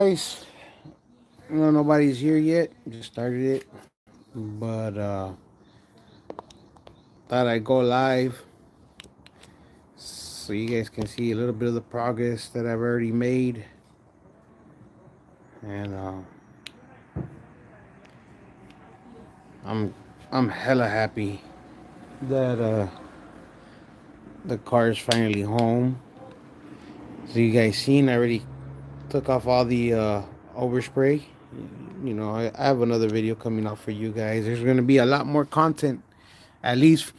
Guys, nobody's here yet. Just started it, but thought I'd go live so you guys can see a little bit of the progress that I've already made, and I'm I'm hella happy that the car is finally home. So you guys seen? I already took off all the overspray. I have another video coming out for you guys. There's gonna be a lot more content, at least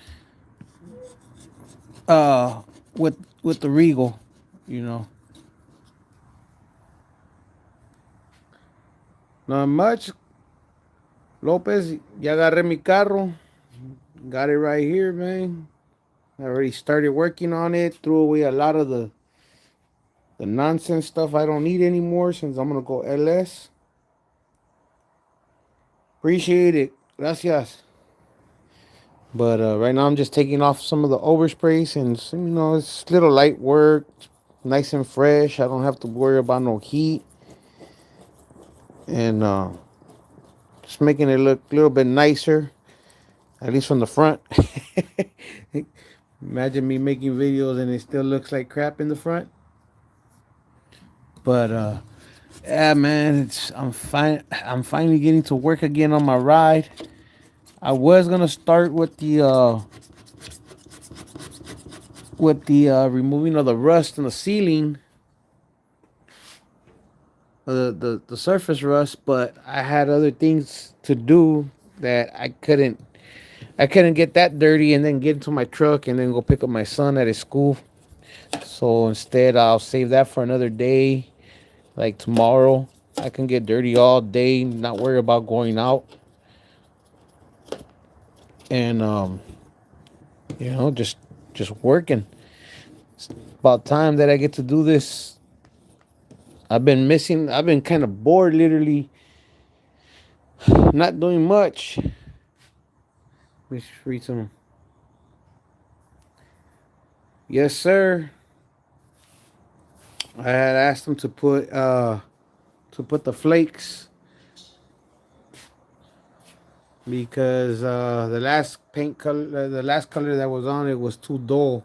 uh with the Regal, you know. Not much. Lopez, ya agarré mi carro. Got it right here, man. I already started working on it. Threw away a lot of the nonsense stuff I don't need anymore since I'm gonna go LS. Appreciate it. Gracias. But right now I'm just taking off some of the oversprays, and it's little light work, nice and fresh. I don't have to worry about no heat, and just making it look a little bit nicer, at least from the front. Imagine me making videos and it still looks like crap in the front. But yeah, man, I'm fine. I'm finally getting to work again on my ride. I was gonna start with the removing of the rust in the ceiling, the surface rust, but I had other things to do that I couldn't get that dirty and then get into my truck and then go pick up my son at his school. So instead, I'll save that for another day, like tomorrow. I can get dirty all day, not worry about going out, and just working. It's about time that I get to do this. I've been missing. I've been kind of bored, literally, not doing much. Let's read some. Yes, sir. I had asked him to put the flakes because the last paint color, the last color that was on it was too dull,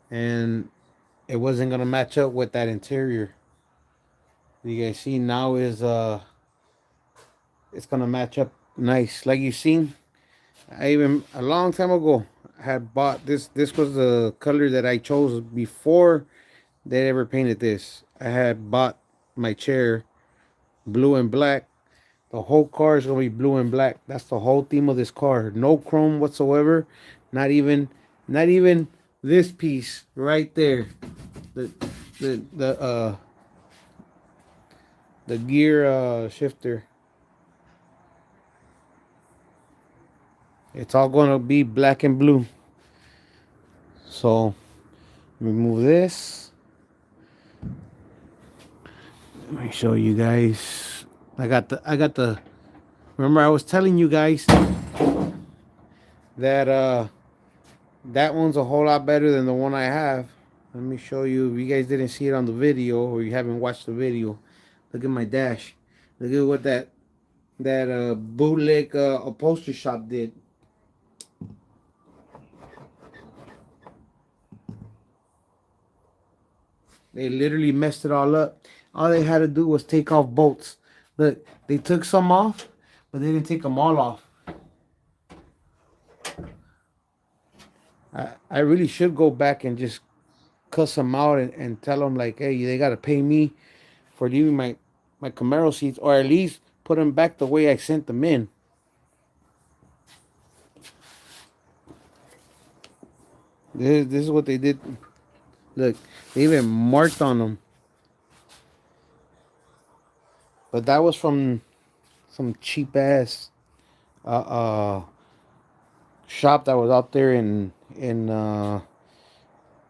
and it wasn't gonna match up with that interior. You guys see now is it's gonna match up nice. Like you seen, I even a long time ago had bought this. This was the color that I chose before they ever painted this. I had bought my chair blue and black. The whole car is gonna be blue and black. That's the whole theme of this car. No chrome whatsoever. Not even, not even this piece right there. The the the uh the gear shifter. It's all gonna be black and blue. So remove this. Let me show you guys. I got the. Remember I was telling you guys that that one's a whole lot better than the one I have. Let me show you. If you guys didn't see it on the video or you haven't watched the video, look at my dash. Look at what that bootleg upholstery shop did. They literally messed it all up. All they had to do was take off bolts. Look, they took some off, but they didn't take them all off. I really should go back and just cuss them out and tell them like, hey, they gotta pay me for leaving my Camaro seats, or at least put them back the way I sent them in. This is what they did. Look, they even marked on them. But that was from some cheap ass uh, uh shop that was out there in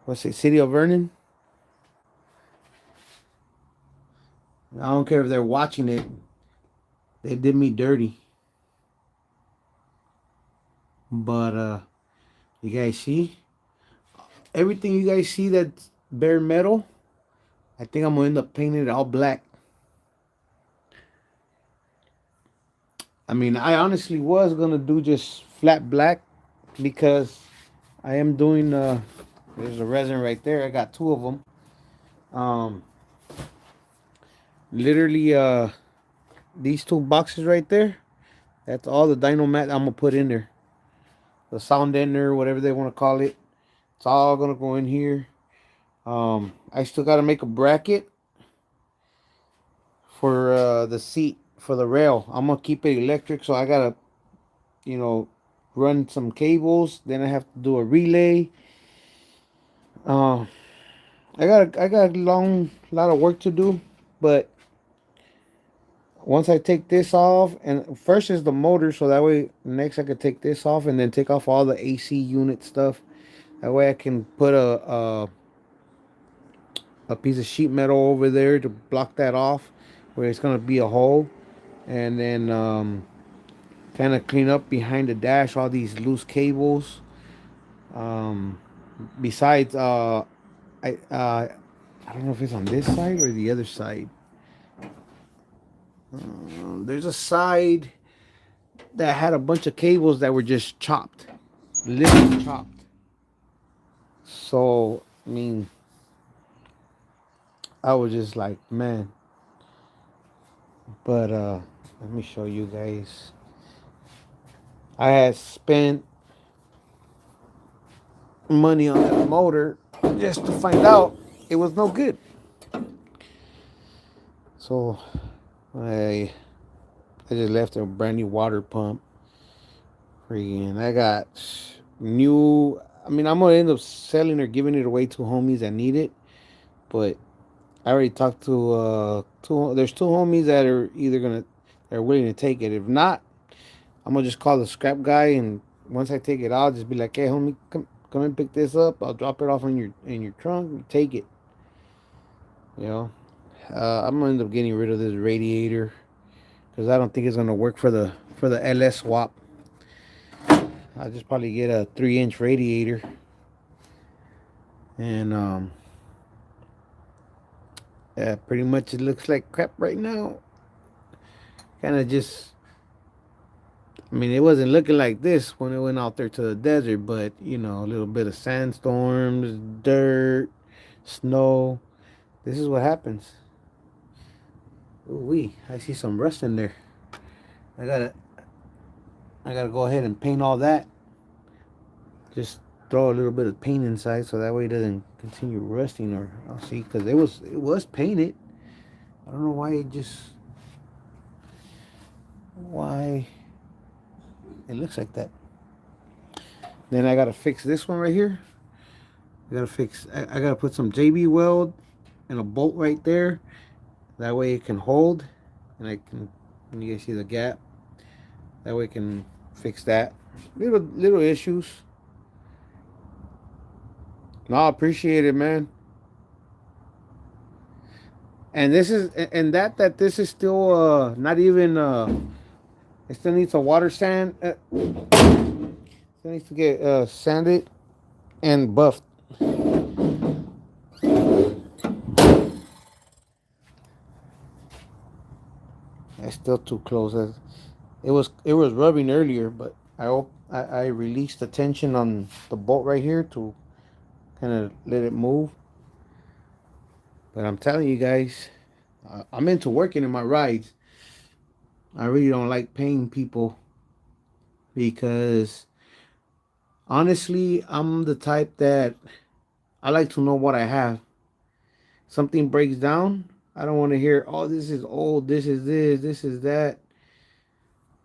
what's it, City of Vernon. I don't care if they're watching it. They did me dirty. But you guys see everything you guys see that's bare metal. I think I'm gonna end up painting it all black. I mean, I honestly was gonna do just flat black because I am doing. There's a resin right there. I got two of them. Um, literally, these two boxes right there. That's all the dyno mat I'm gonna put in there. The sound ender, whatever they want to call it. It's all gonna go in here. I still gotta make a bracket for the seat for the rail. I'm gonna keep it electric, so I gotta, you know, run some cables. Then I have to do a relay. Uh, I got a lot of work to do, but once I take this off, and first is the motor, so that way next I could take this off and then take off all the AC unit stuff. That way I can put a piece of sheet metal over there to block that off, where it's gonna be a hole, and then kind of clean up behind the dash all these loose cables. Um, besides, I don't know if it's on this side or the other side. There's a side that had a bunch of cables that were just chopped, literally chopped. So I mean, I was just like, man. But let me show you guys. I had spent money on that motor just to find out it was no good. So I just left a brand new water pump. Freaking, I got new. I mean, I'm gonna end up selling or giving it away to homies that need it. But I already talked to two. There's two homies that are either gonna they're willing to take it. If not, I'm gonna just call the scrap guy, and once I take it, I'll just be like, "Hey, homie, come and pick this up. I'll drop it off in your trunk. You take it." You know, I'm gonna end up getting rid of this radiator because I don't think it's gonna work for the LS swap. I'll just probably get a 3-inch radiator, and yeah, pretty much it looks like crap right now. Kind of just, I mean, it wasn't looking like this when it went out there to the desert, but you know, a little bit of sandstorms, dirt, snow. This is what happens. Ooh, I see some rust in there. I gotta, I gotta go ahead and paint all that. Just throw a little bit of paint inside so that way it doesn't continue rusting. Or I'll see, because it was painted. I don't know why it looks like that. Then I gotta fix this one right here. I gotta put some JB weld and a bolt right there. That way it can hold, and I can. When you guys see the gap, that way I can fix that. Little issues. No, I appreciate it, man. And this is and that this is still not even it still needs a water sand. Still needs to get sanded and buffed. It's still too close. It was rubbing earlier, but I released the tension on the bolt right here to kind of let it move. But I'm telling you guys, I'm into working in my rides. I really don't like paying people because honestly, I'm the type that I like to know what I have. Something breaks down, I don't want to hear, oh, this is old, this is that.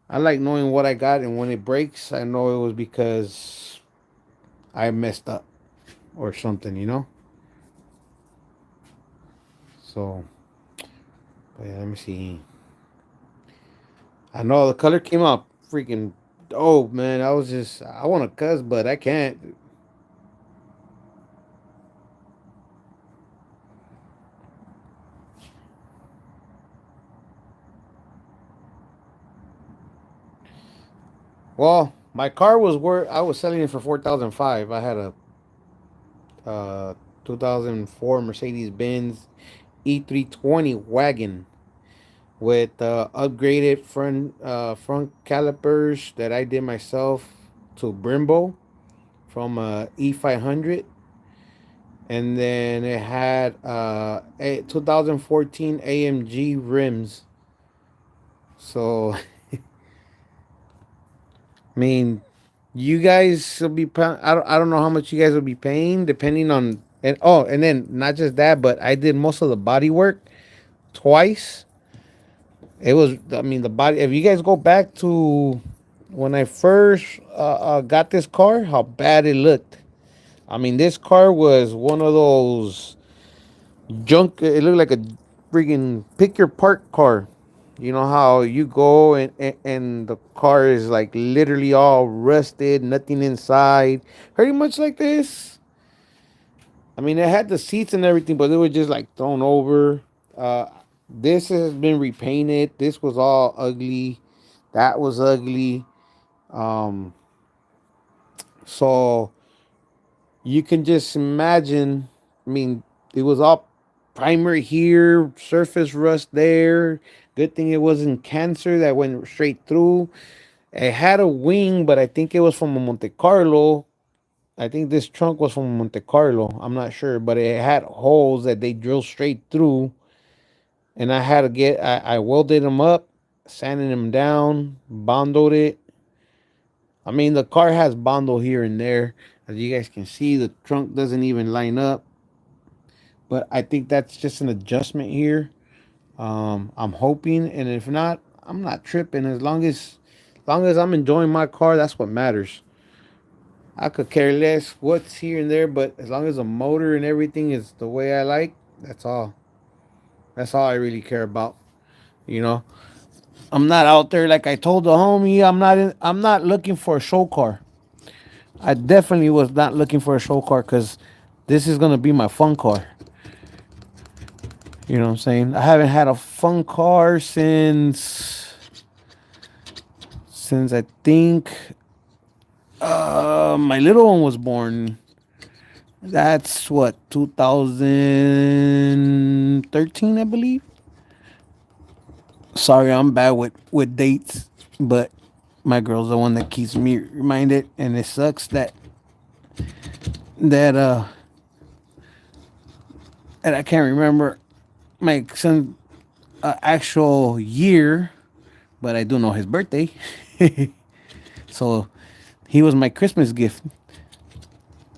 I like knowing what I got, and when it breaks, I know it was because I messed up or something. So, but yeah, let me see. I know the color came out freaking dope, man. I want to cuss, but I can't. Well, my car was worth. I was selling it for 4,500. I had a 2004 Mercedes Benz E320 wagon with upgraded front calipers that I did myself to Brembo from E500, and then it had a 2014 AMG rims. So I mean, you guys will be. I don't know how much you guys will be paying, depending on. And oh, and then not just that, but I did most of the body work twice. It was. I mean, the body. If you guys go back to when I first got this car, how bad it looked. I mean, this car was one of those junk. It looked like a freaking pick your part car. You know how you go and the car is like literally all rusted, nothing inside. Pretty much like this. I mean, it had the seats and everything, but it was just like thrown over. Uh, this has been repainted. This was all ugly. That was ugly. Um, so you can just imagine. I mean, it was all primer here, surface rust there. Good thing it wasn't cancer that went straight through. It had a wing, but I think it was from a Monte Carlo. I think this trunk was from Monte Carlo. I'm not sure, but it had holes that they drilled straight through, and I had to get. I welded them up, sanded them down, bonded it. I mean, the car has bondo here and there, as you guys can see. The trunk doesn't even line up, but I think that's just an adjustment here. I'm hoping, and if not, I'm not tripping. As long as I'm enjoying my car, that's what matters. I could care less what's here and there, but as long as the motor and everything is the way I like, that's all. That's all I really care about. You know, I'm not out there like I told the homie. I'm not looking for a show car. I definitely was not looking for a show car because this is gonna be my fun car. You know what I'm saying? I haven't had a fun car since I think my little one was born. That's what 2013, I believe. Sorry, I'm bad with dates, but my girl's the one that keeps me reminded, and it sucks that that I can't remember my son actual year, but I do know his birthday. So he was my Christmas gift,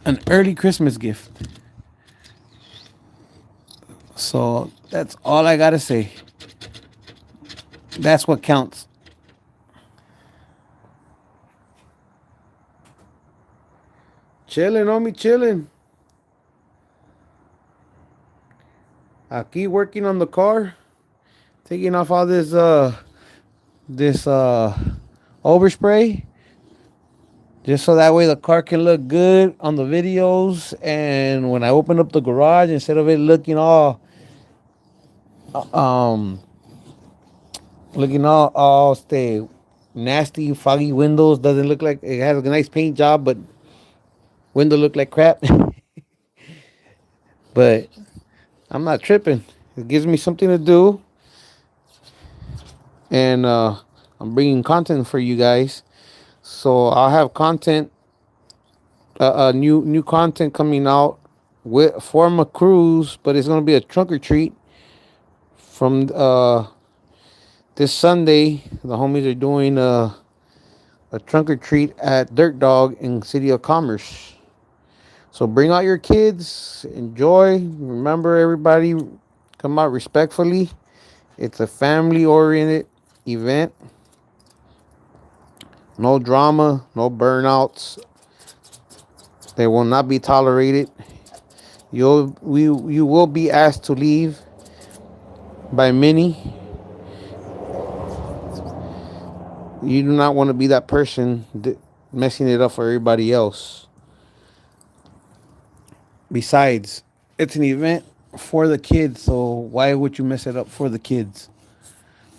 an early Christmas gift. So that's all I gotta say. That's what counts. Chilling on me, chilling. I keep working on the car, taking off all this overspray, just so that way the car can look good on the videos. And when I open up the garage, instead of it um looking all stay nasty, foggy windows, doesn't look like it has a nice paint job, but window look like crap. But I'm not tripping. It gives me something to do, and I'm bringing content for you guys. So I'll have content, new content coming out with for my cruise, but it's gonna be a trunk or treat from this Sunday. The homies are doing a trunk or treat at Dirt Dog in City of Commerce. So bring out your kids, enjoy. Remember, everybody, come out respectfully. It's a family oriented event. No drama, no burnouts. They will not be tolerated. You will be asked to leave by many. You do not want to be that person messing it up for everybody else. Besides, it's an event for the kids, so why would you mess it up for the kids?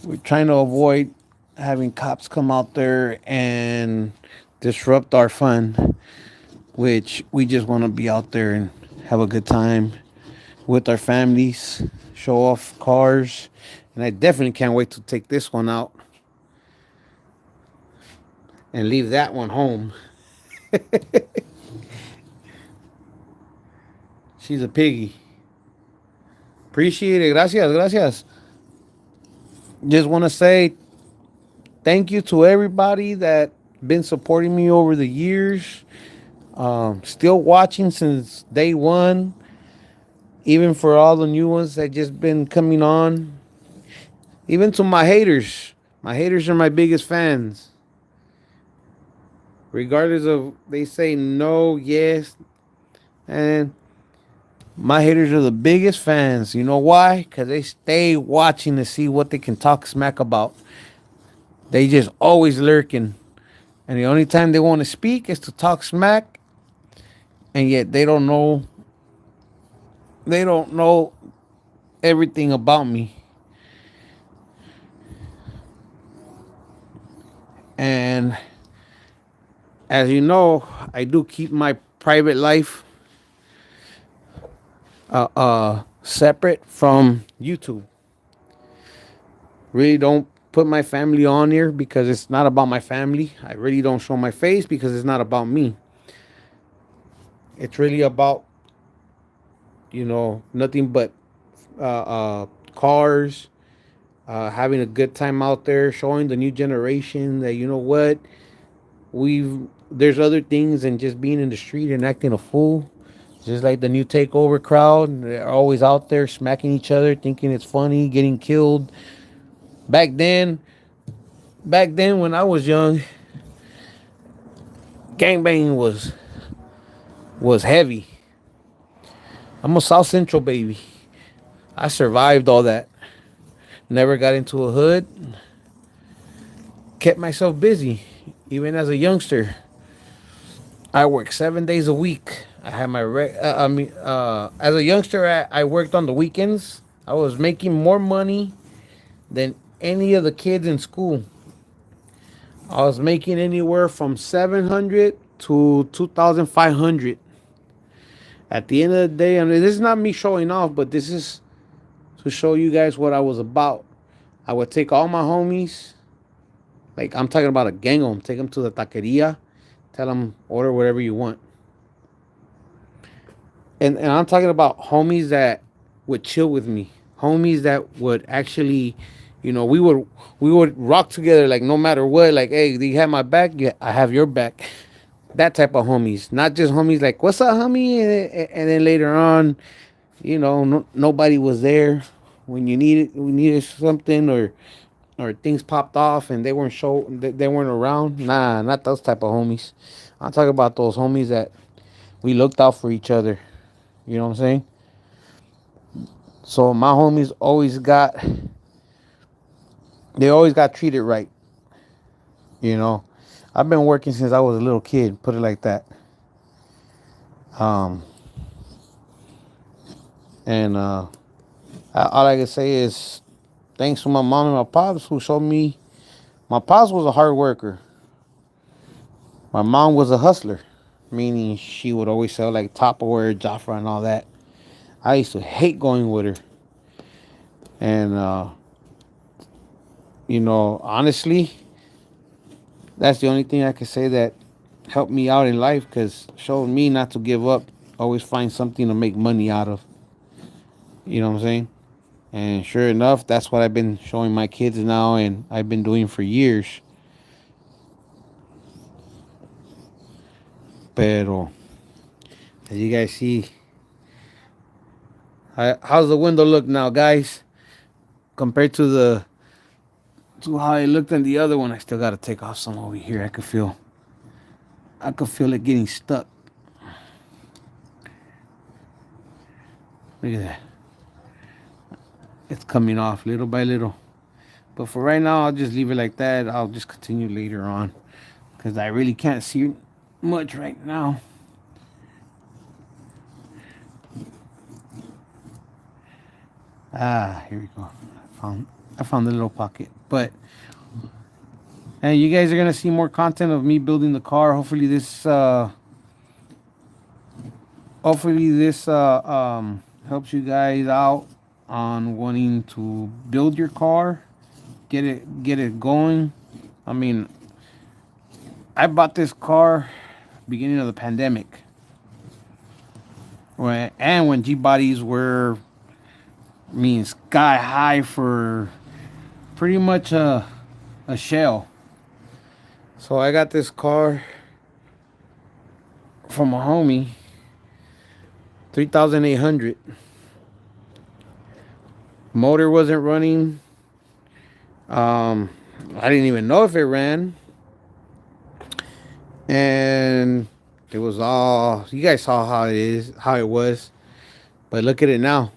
We're trying to avoid having cops come out there and disrupt our fun, which we just want to be out there and have a good time with our families, show off cars, and I definitely can't wait to take this one out and leave that one home. She's a piggy. Appreciate it. Gracias, gracias. Just want to say thank you to everybody that been supporting me over the years. Still watching since day one. Even for all the new ones that just been coming on. Even to my haters. My haters are my biggest fans. Regardless of they say no, yes, and my haters are the biggest fans. You know why? Because they stay watching to see what they can talk smack about. They just always lurking. And the only time they want to speak is to talk smack. And yet they don't know everything about me. And as you know, I do keep my private life separate from YouTube. Really don't put my family on here because it's not about my family. I really don't show my face because it's not about me. It's really about, nothing but cars, having a good time out there, showing the new generation that, what, there's other things than just being in the street and acting a fool. Just like the new takeover crowd, they're always out there smacking each other, thinking it's funny, getting killed. Back then, back then when I was young, gangbanging was heavy. I'm a South Central baby. I survived all that. Never got into a hood. Kept myself busy, even as a youngster. I worked 7 days a week. I had my as a youngster, I worked on the weekends. I was making more money than any of the kids in school. I was making anywhere from 700 to 2,500. At the end of the day, I mean, this is not me showing off, but this is to show you guys what I was about. I would take all my homies, like I'm talking about a gang of them, take them to the taqueria, tell them order whatever you want. And I'm talking about homies that would chill with me, homies that would actually, we would rock together like no matter what. Like, hey, do you have my back? Yeah, I have your back. That type of homies, not just homies like what's up, homie, and then later on, nobody was there when we needed something or things popped off and they weren't around. Nah, not those type of homies. I'm talking about those homies that we looked out for each other. You know what I'm saying? So my homies always got treated right. You know, I've been working since I was a little kid. Put it like that. Um, and all I can say is thanks to my mom and my pops who showed me. My pops was a hard worker. My mom was a hustler, meaning she would always sell like Tupperware, Jafra, and all that. I used to hate going with her. And, honestly, that's the only thing I can say that helped me out in life because showed me not to give up. Always find something to make money out of. You know what I'm saying? And sure enough, that's what I've been showing my kids now and I've been doing for years. Pero, as you guys see, how's the window look now, guys? Compared to how it looked in the other one, I still got to take off some over here. I could feel it getting stuck. Look at that. It's coming off little by little. But for right now, I'll just leave it like that. I'll just continue later on because I really can't see much right now. Here we go. I found the little pocket. But hey, you guys are gonna see more content of me building the car. Hopefully this helps you guys out on wanting to build your car, get it going. I mean, I bought this car beginning of the pandemic, when G bodies were, sky high for pretty much a shell. So I got this car from a homie, 3,800. Motor wasn't running. I didn't even know if it ran, and it was all, you guys saw how it was. But look at it now.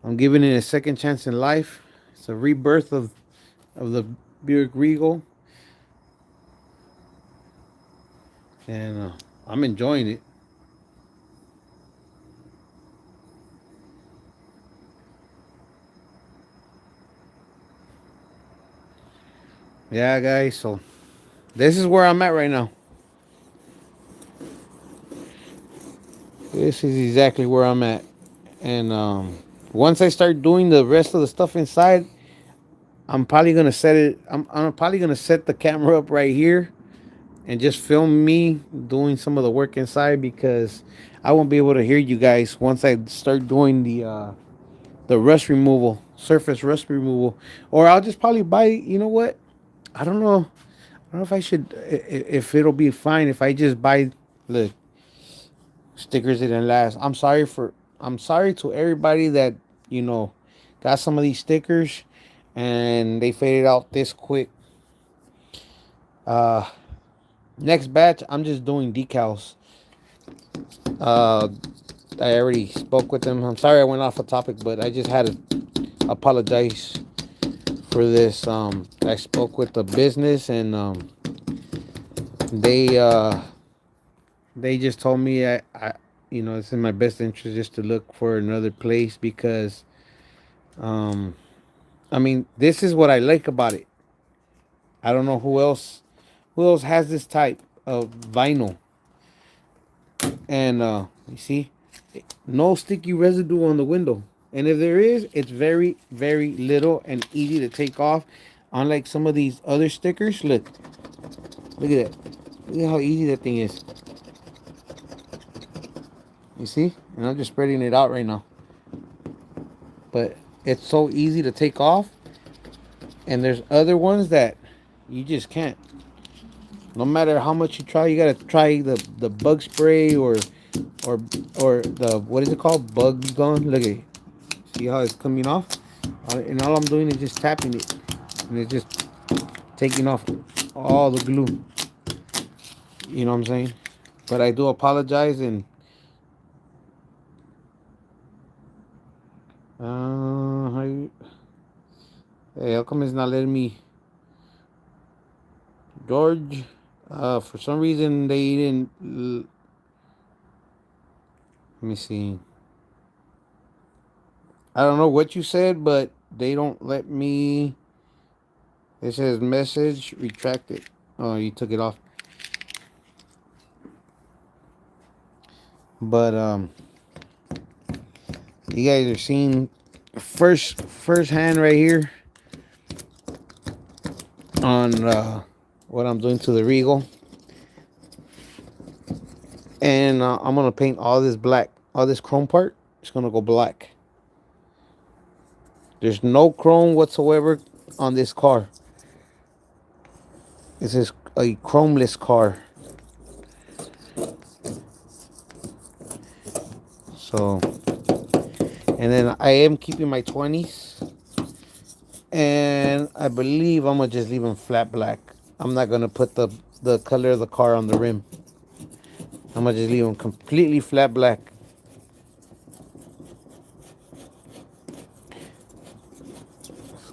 I'm giving it a second chance in life. It's a rebirth of the Buick Regal, and I'm enjoying it. Yeah, guys. So this is where I'm at right now. This is exactly where I'm at. And once I start doing the rest of the stuff inside, I'm probably gonna set it. I'm probably gonna set the camera up right here and just film me doing some of the work inside, because I won't be able to hear you guys once I start doing the rust removal, surface rust removal. Or I'll just probably buy. You know what? I don't know. I don't know if I should. If it'll be fine if I just buy the stickers didn't last. I'm sorry to everybody that, you know, got some of these stickers and they faded out this quick. Uh Next batch I'm just doing decals. Uh I already spoke with them. I'm sorry I went off a topic, but I just had to apologize for this. I spoke with the business, and they they just told me it's in my best interest just to look for another place, because um this is what I like about it. I don't know who else has this type of vinyl. And you see, no sticky residue on the window, and if there is, it's very, very little and easy to take off, unlike some of these other stickers. Look at that. Look at how easy that thing is. You see? And I'm just spreading it out right now. But it's so easy to take off. And there's other ones that you just can't. No matter how much you try, you gotta try the bug spray, or the, what is it called? Bug gun. Look at it. See how it's coming off? And all I'm doing is just tapping it. And it's just taking off all the glue. You know what I'm saying? But I do apologize, and how come it's not letting me, George? For some reason they didn't. Let me see. I don't know what you said, but they don't let me. It says message retracted. Oh, you took it off. But you guys are seeing first hand right here on what I'm doing to the Regal. And I'm gonna paint all this black. All this chrome part, it's gonna go black. There's no chrome whatsoever on this car. This is a chromeless car. So, and then I am keeping my 20s, and I believe I'm gonna just leave them flat black. I'm not gonna put the color of the car on the rim. I'm gonna just leave them completely flat black.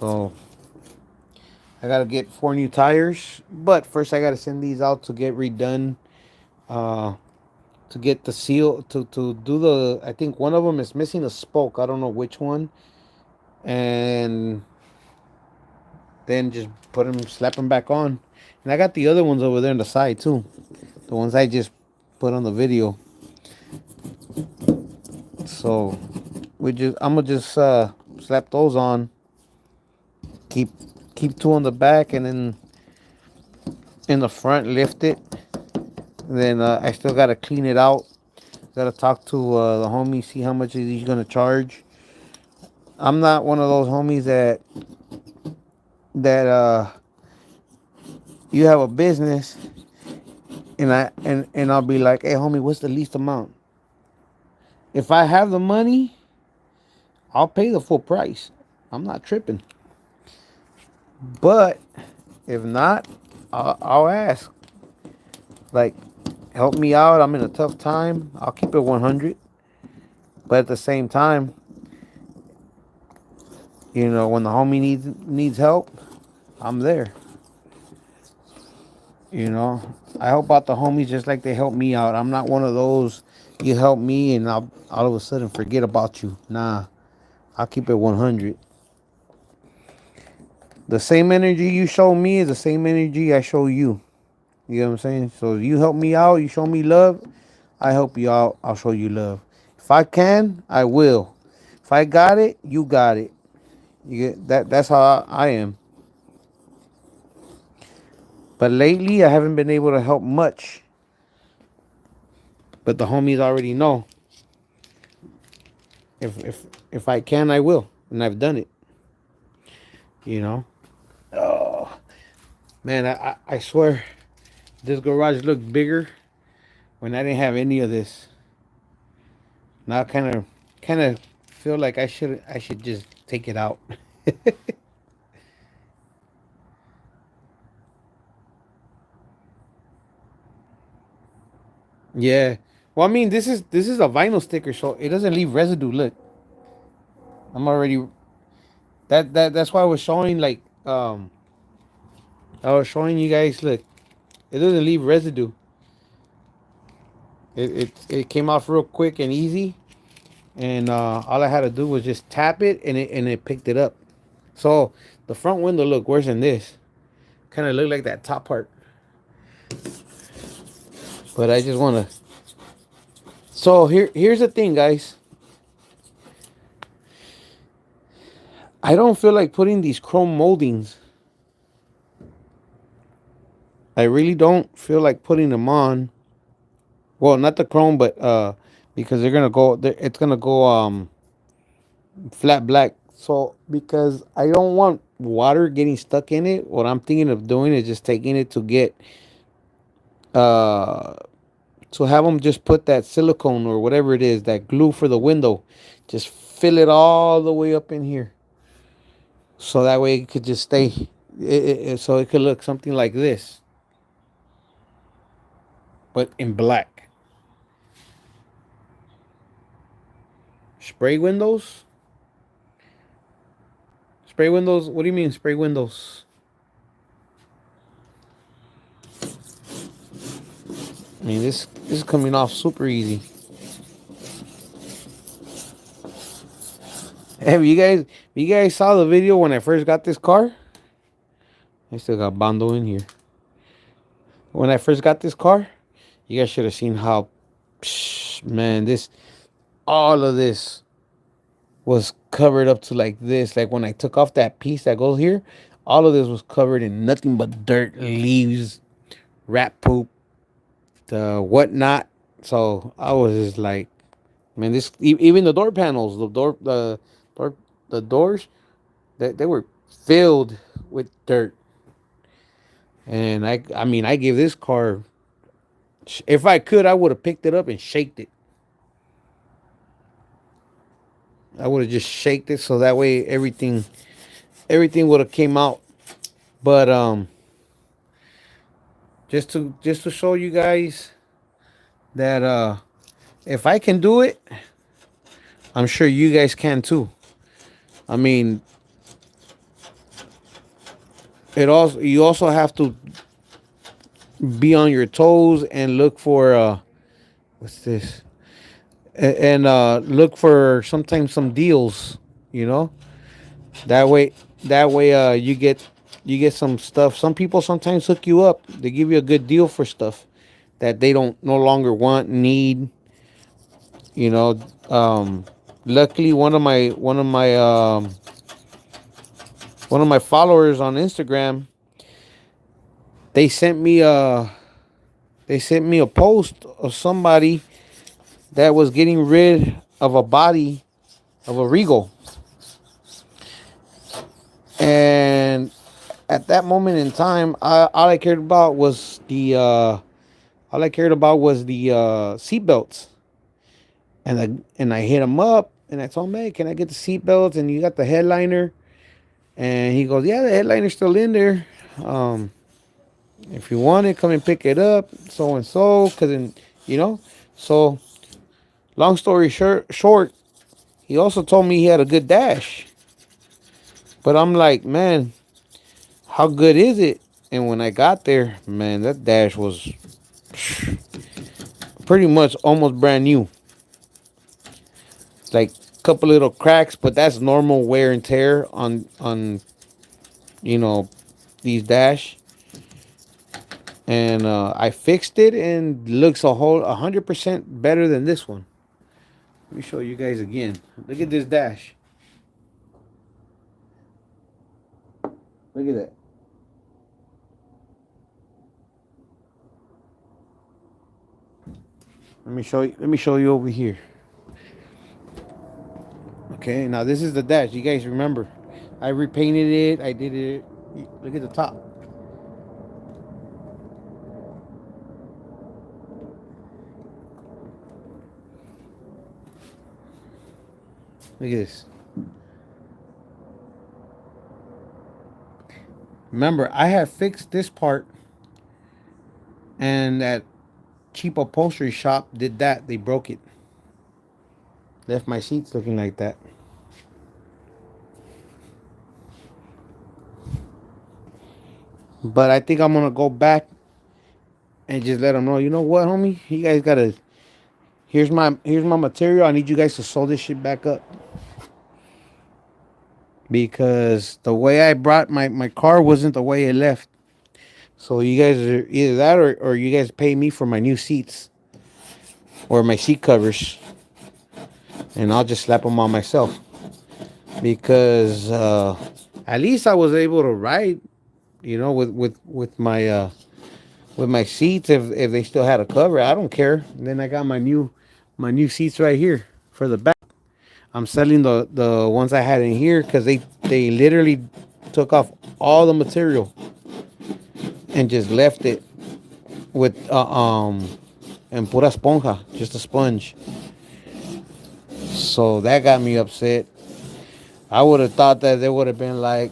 So I gotta get 4 new tires, but first I gotta send these out to get redone. To get the seal, to do the, I think one of them is missing a spoke. I don't know which one. And then just slap them back on. And I got the other ones over there on the side too. The ones I just put on the video. So I'm gonna just slap those on. Keep keep two on the back, and then in the front lift it. Then I still gotta clean it out. Gotta talk to the homie, see how much is he gonna charge. I'm not one of those homies that you have a business and I'll be like, hey homie, what's the least amount? If I have the money, I'll pay the full price. I'm not tripping. But if not, I'll ask. Like, help me out. I'm in a tough time. I'll keep it 100. But at the same time, when the homie needs help, I'm there. I help out the homies just like they help me out. I'm not one of those you help me and I'll all of a sudden forget about you. Nah, I'll keep it 100. The same energy you show me is the same energy I show you. You know what I'm saying? So you help me out, you show me love, I help you out, I'll show you love. If I can, I will. If I got it, you got it. You get that? That's how I am. But lately, I haven't been able to help much. But the homies already know. If I can, I will, and I've done it. You know. Oh man, I swear, this garage looked bigger when I didn't have any of this. Now, kind of feel like I should just take it out. Yeah. Well, I mean, this is a vinyl sticker, so it doesn't leave residue. Look, I'm already that's why I was showing I was showing you guys. Look, it doesn't leave residue. It came off real quick and easy, and all I had to do was just tap it, and it picked it up. So the front window look worse than this. Kind of look like that top part, but I just wanna. So here's the thing, guys. I don't feel like putting these chrome moldings. I really don't feel like putting them on. Well, not the chrome, but because they're gonna go. It's gonna go flat black. So because I don't want water getting stuck in it, what I'm thinking of doing is just taking it to get uh to have them just put that silicone or whatever it is, that glue for the window, just fill it all the way up in here, so that way it could just stay. So it could look something like this, but in black. Spray windows. Spray windows. What do you mean spray windows? I mean this is coming off super easy. Have you guys saw the video when I first got this car? I still got Bondo in here. When I first got this car, you guys should have seen how, man, all of this was covered up to like this. Like when I took off that piece that goes here, all of this was covered in nothing but dirt, leaves, rat poop, the whatnot. So I was just like, man, even the door panels, door, the doors, they were filled with dirt. And I mean, I gave this car. If I could, I would have picked it up and shaked it. I would have just shaked it so that way everything would have came out. But just to show you guys that if I can do it, I'm sure you guys can too. I mean, you also have to be on your toes and look for what's this? And look for sometimes some deals, you know? That way you get some stuff. Some people sometimes hook you up. They give you a good deal for stuff that they don't no longer want, need, you know. Luckily, one of my followers on Instagram, they sent me a post of somebody that was getting rid of a body of a Regal, and at that moment in time, all I cared about was the seat belts, and I hit him up and I told him, hey, can I get the seat belts and you got the headliner? And he goes, yeah, the headliner's still in there. Um, if you want it, come and pick it up, so and so, cause then you know. So long story short, he also told me he had a good dash, but I'm like, man, how good is it? And when I got there, man, that dash was pretty much almost brand new. Like a couple little cracks, but that's normal wear and tear on you know these dash. And I fixed it and looks 100% better than this one. Let me show you guys again. Look at this dash. Look at that. Let me show you. Let me show you over here. Okay, now this is the dash. You guys remember? I repainted it. I did it. Look at the top. Look at this. Remember, I had fixed this part, and that cheap upholstery shop did that. They broke it. Left my seats looking like that. But I think I'm gonna go back and just let them know. You know what, homie? You guys gotta. Here's my material. I need you guys to sew this shit back up, because the way I brought my car wasn't the way it left. So you guys are either that, or you guys pay me for my new seats or my seat covers, and I'll just slap them on myself. Because at least I was able to ride, with my seats. If they still had a cover, I don't care. And then I got my new seats right here for the back. I'm selling the ones I had in here because they literally took off all the material and just left it with and pura esponja, just a sponge. So that got me upset. I would have thought that they would have been like,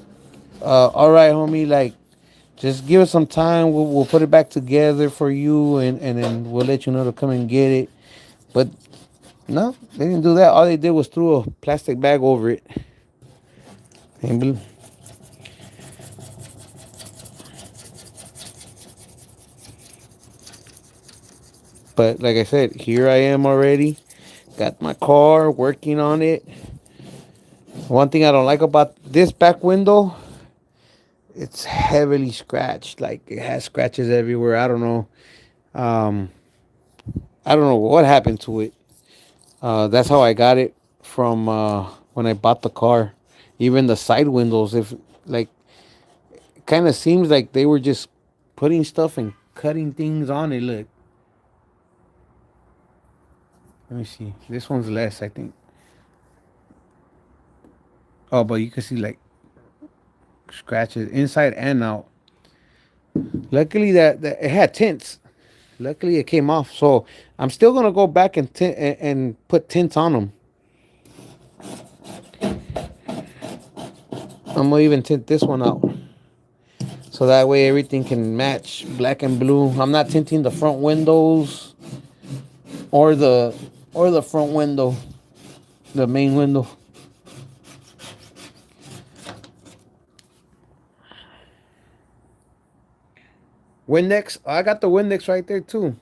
all right, homie, like, just give us some time. We'll put it back together for you, and then we'll let you know to come and get it. But no, they didn't do that. All they did was threw a plastic bag over it. And but like I said, here I am already. Got my car, working on it. One thing I don't like about this back window, it's heavily scratched. Like, it has scratches everywhere. Um, I don't know what happened to it. That's how I got it from when I bought the car. Even the side windows, if like, it kind of seems like they were just putting stuff and cutting things on it. Look, let me see. This one's less, I think. Oh, but you can see like scratches inside and out. Luckily that it had tints. Luckily it came off. So I'm still gonna go back and and put tints on them. I'm gonna even tint this one out, so that way everything can match black and blue. I'm not tinting the front windows or the front window, the main window. Windex, I got the Windex right there too.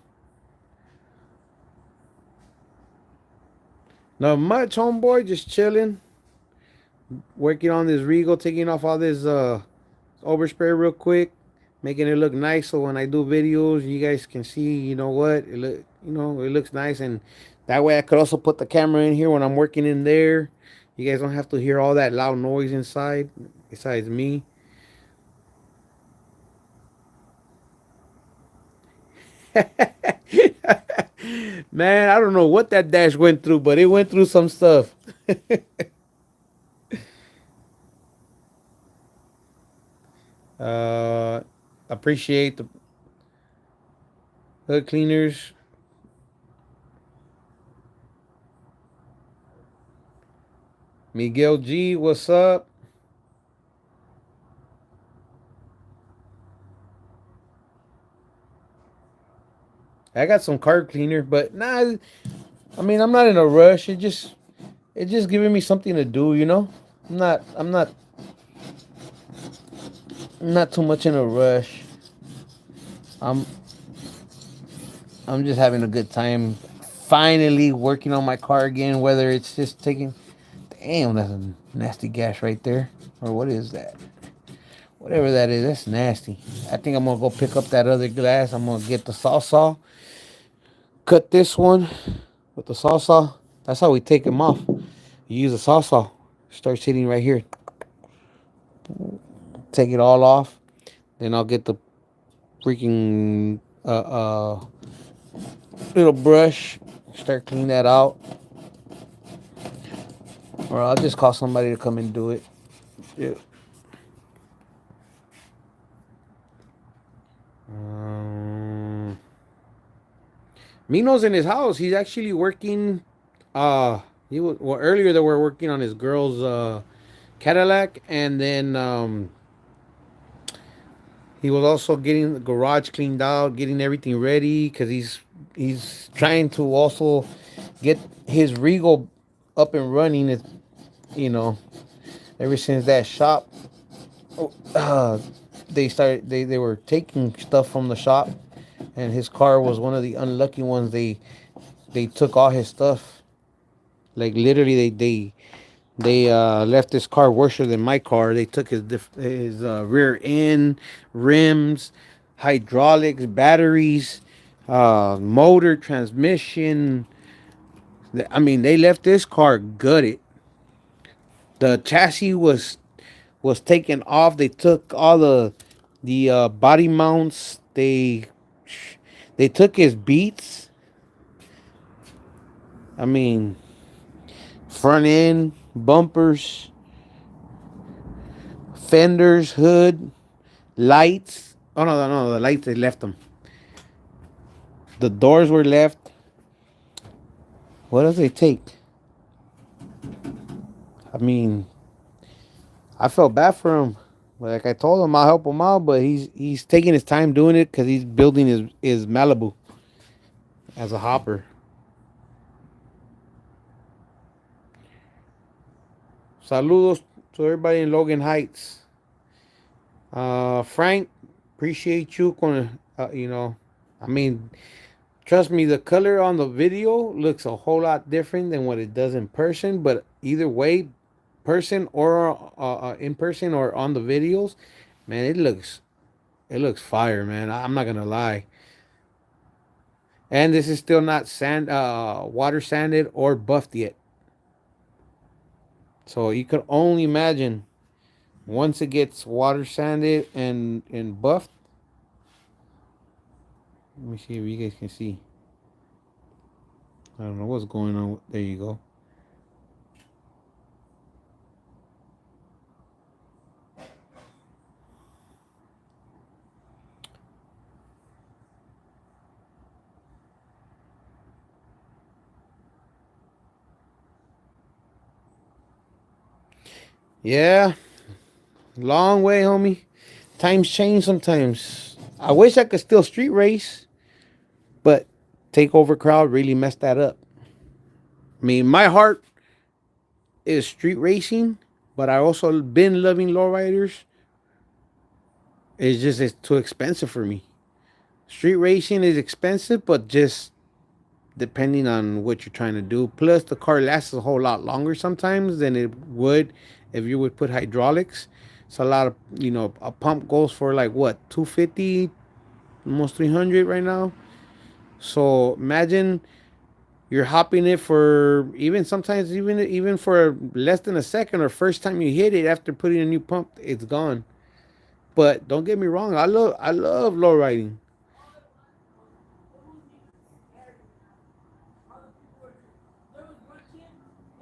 Not much, homeboy, just chilling, working on this Regal, taking off all this overspray real quick, making it look nice. So when I do videos, you guys can see, you know what it look, it looks nice, and That way I could also put the camera in here when I'm working in there. You guys don't have to hear all that loud noise inside besides me. Man, I don't know what that dash went through, but it went through some stuff. uh Appreciate the hood cleaners. Miguel G, what's up? I got some car cleaner, but nah, I mean I'm not in a rush. It just giving me something to do, you know? I'm not too much in a rush. I'm I'm just having a good time finally working on my car again, whether it's just taking damn, that's a nasty gash right there. Or what is that? Whatever that is, that's nasty. I think I'm gonna go pick up that other glass. I'm gonna get the saw, cut this one with the saw. That's how we take them off. You use a saw. Start sitting right here. Take it all off. Then I'll get the freaking little brush. Start cleaning that out. Or I'll just call somebody to come and do it. Yeah. Um, Mino's in his house. He's actually working. He was well earlier. They were working on his girl's Cadillac, and then he was also getting the garage cleaned out, getting everything ready because he's trying to also get his Regal up and running. It, you know, ever since that shop, uh, they were taking stuff from the shop, and his car was one of the unlucky ones. They took all his stuff. Like literally, they left his car worse than my car. They took his rear end, rims, hydraulics, batteries, motor, transmission. I mean, they left this car gutted. The chassis was taken off. They took all the body mounts. They took his beats. I mean, front end, bumpers, fenders, hood, lights. Oh no, the lights they left them. The doors were left. What else they take? I mean, I felt bad for him. Like I told him, I'll help him out, but he's taking his time doing it because he's building his Malibu as a hopper. Saludos to everybody in Logan Heights. Frank, appreciate you. I mean, trust me, the color on the video looks a whole lot different than what it does in person. But either way, person or in person or on the videos, man, it looks fire, man. I'm not gonna lie. And this is still not water sanded or buffed yet. So you could only imagine once it gets water sanded and buffed. Let me see if you guys can see. I don't know what's going on. There you go. Yeah, long way, homie. Times change sometimes. I wish I could still street race, but takeover crowd really messed that up. I mean, my heart is street racing, but I also been loving lowriders. It's too expensive for me. Street racing is expensive, but just depending on what you're trying to do. Plus, the car lasts a whole lot longer sometimes than it would if you would put hydraulics. It's a lot of a pump goes for like what 250, almost 300 right now. So imagine You're hopping it for even sometimes even for less than a second, or first time you hit it after putting a new pump, it's gone. But don't get me wrong, I love low riding.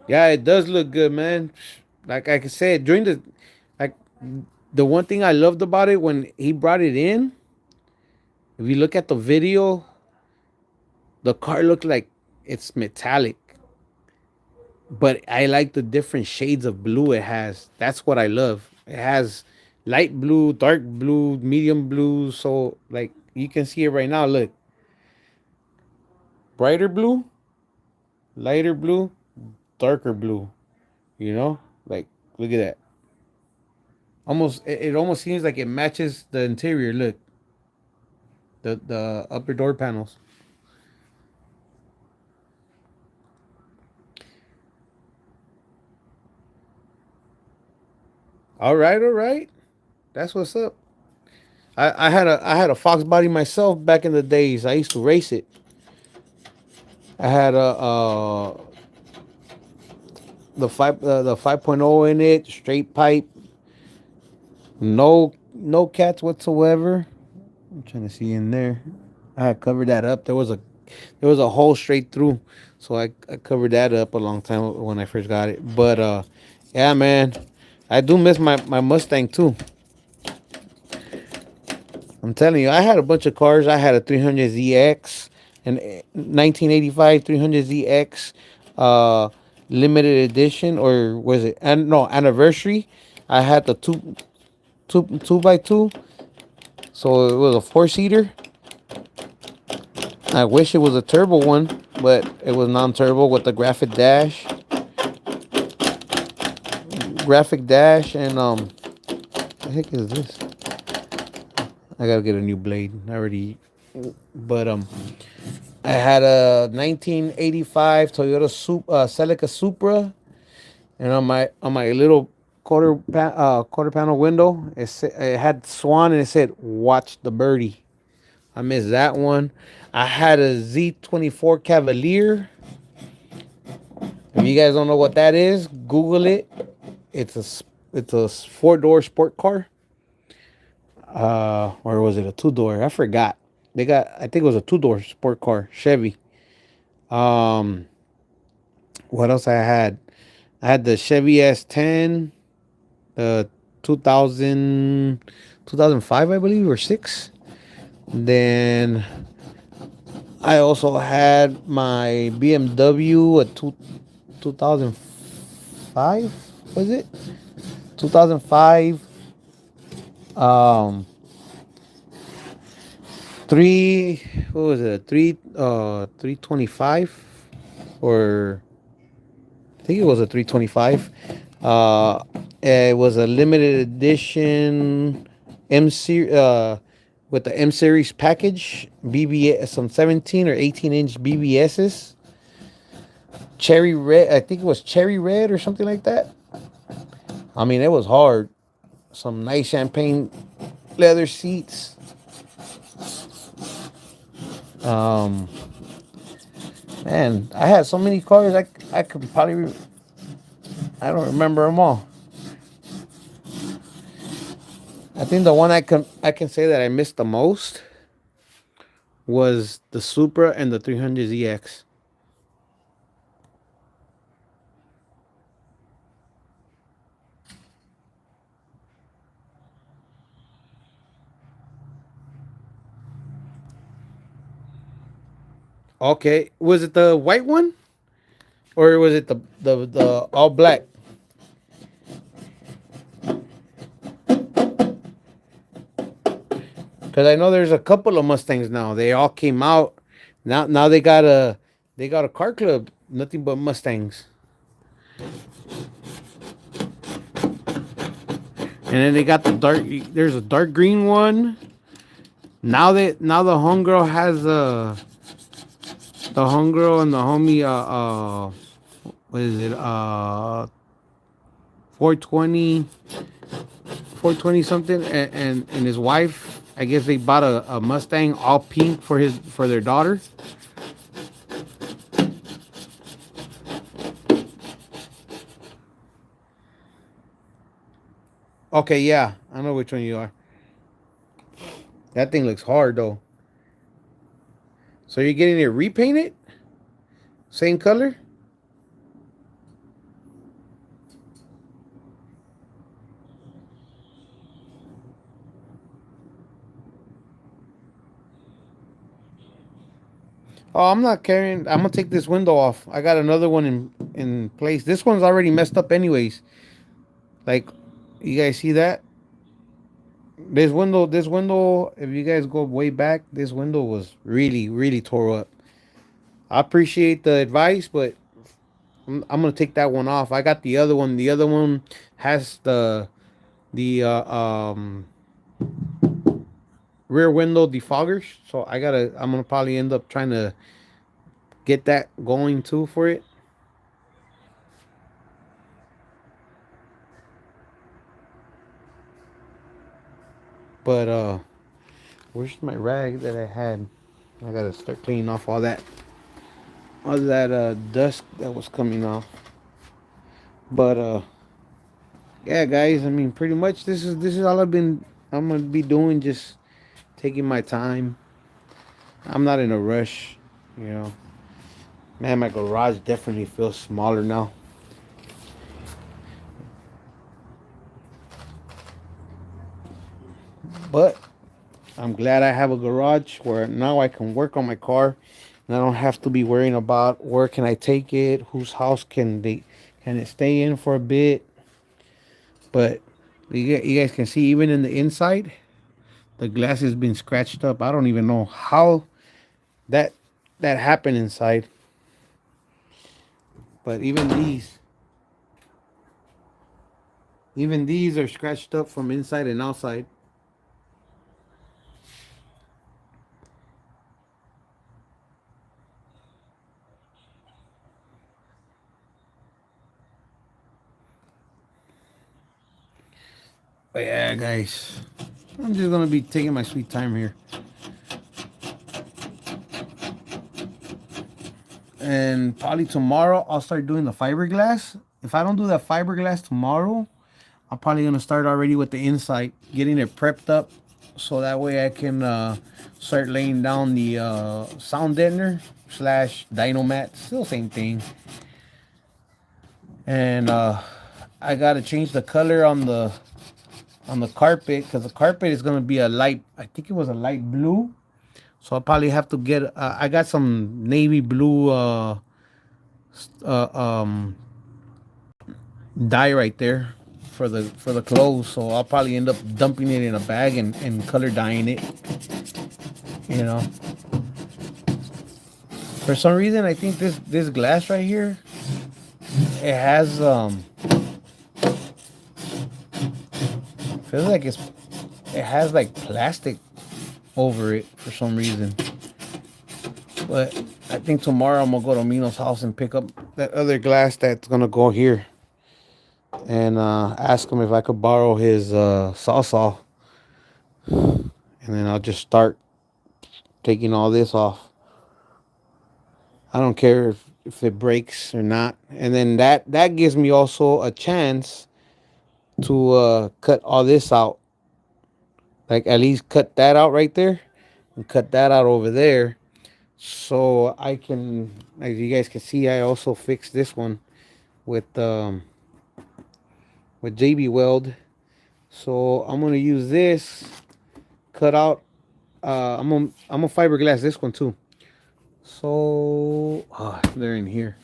Yeah, it does look good, man. Like I said, during like the one thing I loved about it when he brought it in, if you look at the video, the car looked like it's metallic. But I like the different shades of blue it has. That's what I love. It has light blue, dark blue, medium blue. So like you can see it right now. Look, brighter blue, lighter blue, darker blue. You know, like look at that. Almost it almost seems like it matches the interior. Look, the upper door panels. All right, all right. That's what's up. I had a Fox body myself back in the days. I used to race it. I had a the 5.0 in it, straight pipe, no cats whatsoever. I'm trying to see in there. I had covered that up. There was a hole straight through, so I covered that up a long time when I first got it. But yeah, man, I do miss my Mustang too. I'm telling you, I had a bunch of cars. I had a 300ZX, an 1985 300ZX, uh, limited edition, or was it? And no, anniversary. I had the two by two, so it was a four seater. I wish it was a turbo one, but it was non-turbo with the graphic dash, and the heck is this? I gotta get a new blade. I already, but I had a 1985 Toyota Celica Supra, and on my little quarter panel window, it had Swan and it said "Watch the Birdie." I missed that one. I had a Z24 Cavalier. If you guys don't know what that is, Google it. It's a four-door sport car. Or was it a two-door? I forgot. I think it was a two-door sport car, Chevy. Um, what else I had? I had the Chevy S10, the 2000, 2005, I believe, or six. Then I also had my BMW, 2005, was it? 2005, um, three, what was it? 325, or I think it was a 325. Uh, it was a limited edition M series, with the M series package, BBS, some 17 or 18-inch BBSs, cherry red. I think it was cherry red or something like that. I mean, it was hard. Some nice champagne leather seats. Um, Man, I had so many cars. I could probably, I don't remember them all. I think the one I can say that I missed the most was the Supra and the 300ZX. Okay, was it the white one or was it the all black? Because I know there's a couple of Mustangs now. They all came out. Now they got a car club. Nothing but Mustangs. And then they got the dark. There's a dark green one. Now the homegirl has the homegirl and the homie what is it 420 420 something, and his wife, I guess they bought a Mustang all pink for their daughter. Okay, yeah, I know which one you are. That thing looks hard though. So you're getting it repainted, same color? Oh, I'm not carrying. I'm gonna take this window off. I got another one in place. This one's already messed up, anyways. Like, you guys see that? This window. If you guys go way back, this window was really, really tore up. I appreciate the advice, but I'm gonna take that one off. I got the other one. The other one has the rear window defoggers. So I'm gonna probably end up trying to get that going too for it. But where's my rag that I had? I gotta start cleaning off all that dust that was coming off. But yeah, guys. I mean, pretty much this is all I'm gonna be doing. Just taking my time. I'm not in a rush. You know, man, my garage definitely feels smaller now. But I'm glad I have a garage where now I can work on my car, and I don't have to be worrying about where can I take it, whose house can it stay in for a bit. But you guys can see even in the inside, the glass has been scratched up. I don't even know how that that happened inside. But even these are scratched up from inside and outside. But yeah, guys, I'm just gonna be taking my sweet time here. And probably tomorrow I'll start doing the fiberglass. If I don't do that fiberglass tomorrow, I'm probably gonna start already with the inside, getting it prepped up, so that way I can start laying down the sound deadener slash dynomat. Still same thing. And I gotta change the color on the carpet because the carpet is gonna be a light. I think it was a light blue. So I'll probably have to get. I got some navy blue uh, um, dye right there for the clothes. So I'll probably end up dumping it in a bag and color dyeing it. You know, for some reason I think this glass right here it has feels like it has like plastic over it for some reason. But I think tomorrow I'm gonna go to Mino's house and pick up that other glass that's gonna go here and ask him if I could borrow his saw, and then I'll just start taking all this off. I don't care if it breaks or not. And then that gives me also a chance to cut all this out. Like at least cut that out right there and cut that out over there. So I can, as you guys can see, I also fixed this one with JB Weld. So I'm gonna use this cut out. I'm gonna fiberglass this one too. So they're in here.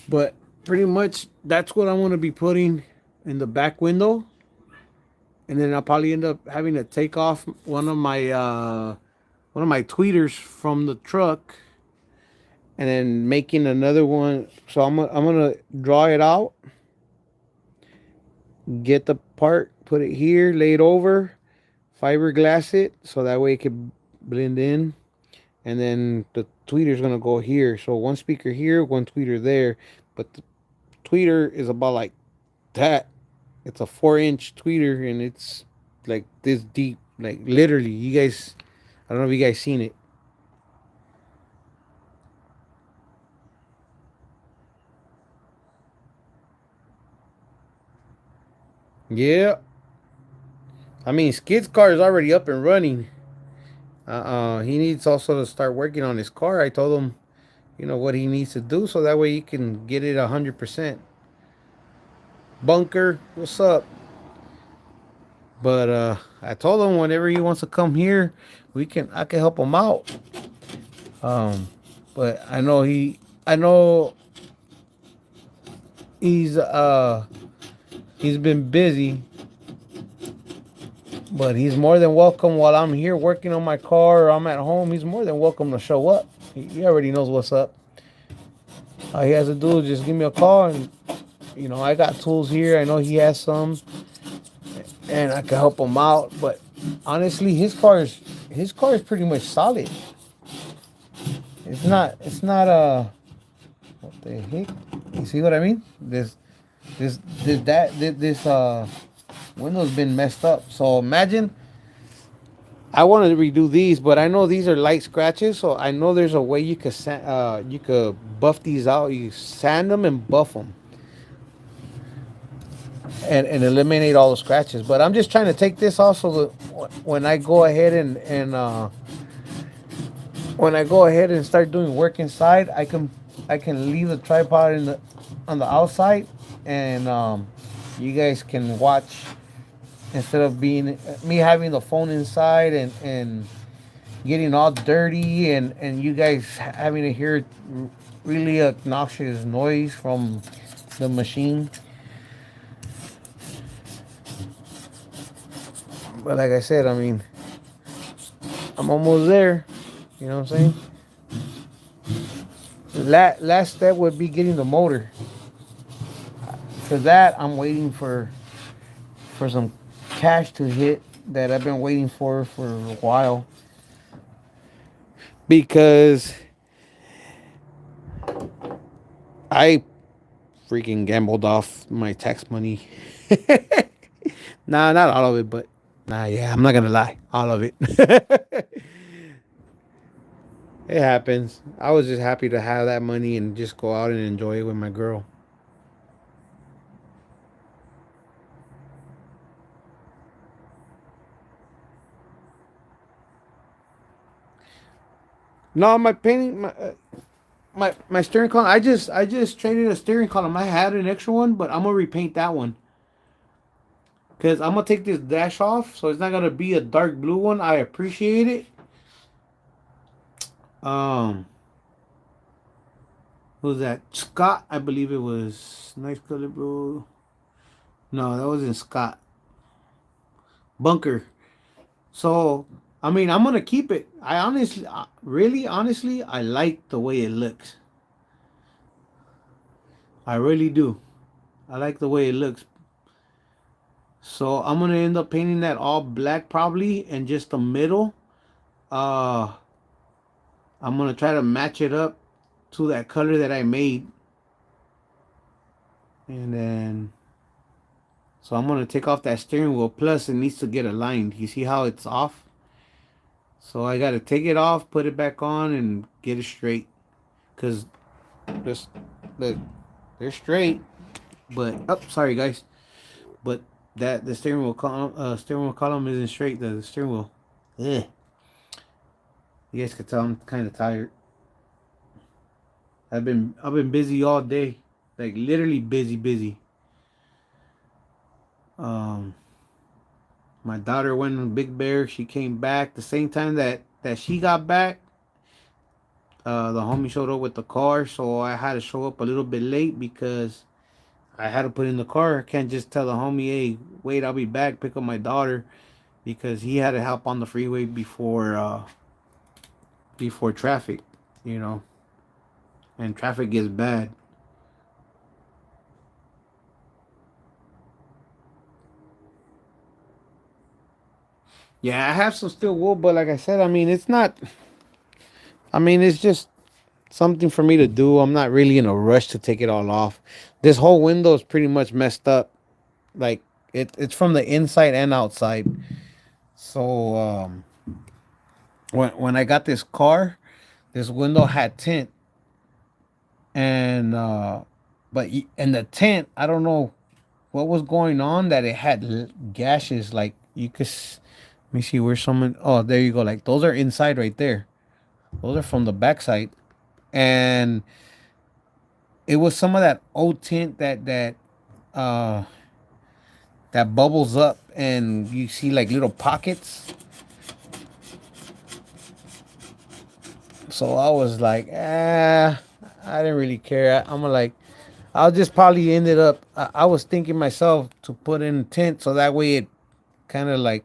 But pretty much that's what I want to be putting in the back window, and then I'll probably end up having to take off one of my tweeters from the truck, and then making another one. So I'm gonna draw it out, get the part, put it here, lay it over, fiberglass it, so that way it can blend in, and then the tweeter's gonna go here. So one speaker here, one tweeter there, but the tweeter is about like that. It's a 4-inch tweeter and it's like this deep. Like literally, you guys, I don't know if you guys seen it. Yeah. I mean, Skid's car is already up and running. He needs also to start working on his car. I told him, what he needs to do so that way he can get it 100%. Bunker, what's up? But I told him whenever he wants to come here, I can help him out. Um, but I know he's he's been busy, but he's more than welcome while I'm here working on my car or I'm at home. He's more than welcome to show up. He already knows what's up. All he has to do is just give me a call, and I got tools here. I know he has some, and I can help him out. But honestly, his car is pretty much solid. It's not what the heck? You see what I mean? This window's been messed up. So imagine I wanted to redo these, but I know these are light scratches, so I know there's a way you could buff these out. You sand them and buff them, and eliminate all the scratches. But I'm just trying to take this off so that when I go ahead and when I go ahead and start doing work inside, I can leave the tripod on the outside, and you guys can watch instead of being me having the phone inside and getting all dirty and you guys having to hear really obnoxious noise from the machine. But like I said, I mean, I'm almost there. You know what I'm saying? Last step would be getting the motor. For that, I'm waiting for some cash to hit that I've been waiting for a while because I freaking gambled off my tax money. Nah, not all of it, but nah, yeah, I'm not gonna lie, all of it. It happens. I was just happy to have that money and just go out and enjoy it with my girl. No, my painting, my steering column. I just traded a steering column. I had an extra one, but I'm gonna repaint that one because I'm gonna take this dash off, so it's not gonna be a dark blue one. I appreciate it. Um, who's that? Scott, I believe it was. Nice color blue. No, that wasn't Scott. Bunker. So, I mean, I'm gonna keep it. I honestly, really, honestly, I like the way it looks. I really do. I like the way it looks. So I'm gonna end up painting that all black probably, and just the middle. Uh, I'm gonna try to match it up to that color that I made, and then so I'm gonna take off that steering wheel. Plus, it needs to get aligned. You see how it's off? So I gotta take it off, put it back on, and get it straight. Cause this, look, they're straight, but oh, sorry guys, but that the steering wheel column isn't straight. The steering wheel. Ugh. You guys can tell I'm kind of tired. I've been busy all day, like literally busy. Um, my daughter went on Big Bear. She came back the same time that she got back. The homie showed up with the car, so I had to show up a little bit late because I had to put in the car. I can't just tell the homie, "Hey, wait, I'll be back. Pick up my daughter," because he had to help on the freeway before traffic, you know, and traffic gets bad. Yeah, I have some steel wool, but like I said, I mean, it's not. I mean, it's just something for me to do. I'm not really in a rush to take it all off. This whole window is pretty much messed up. Like it's from the inside and outside. So when I got this car, this window had tint, and but in the tint, I don't know what was going on that it had gashes like You could, let me see where someone, oh, there you go. Like those are inside right there. Those are from the backside. And it was some of that old tint uh, that bubbles up and you see like little pockets. So I was like, I didn't really care. I'm like, I'll just probably ended up. I was thinking myself to put in a tent so that way it kind of like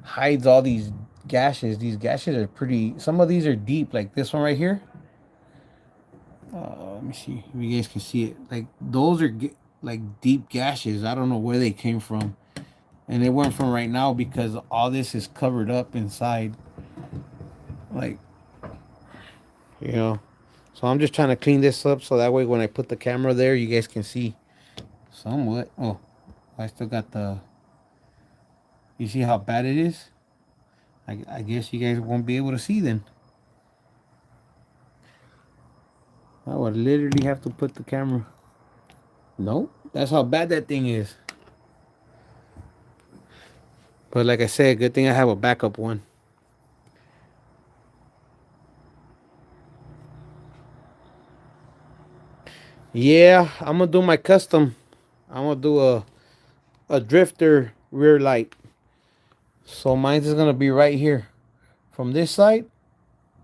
hides all these gashes. These gashes are pretty. Some of these are deep, like this one right here. Let me see if you guys can see it. Like those are like deep gashes. I don't know where they came from, and they weren't from right now because all this is covered up inside. Like, you know. So I'm just trying to clean this up so that way when I put the camera there, you guys can see somewhat. Oh, I still got the. You see how bad it is? I guess you guys won't be able to see then. I would literally have to put the camera. No, that's how bad that thing is. But like I said, good thing I have a backup one. Yeah, I'm gonna do my custom. I'm gonna do a drifter rear light. So mine's is gonna be right here, from this side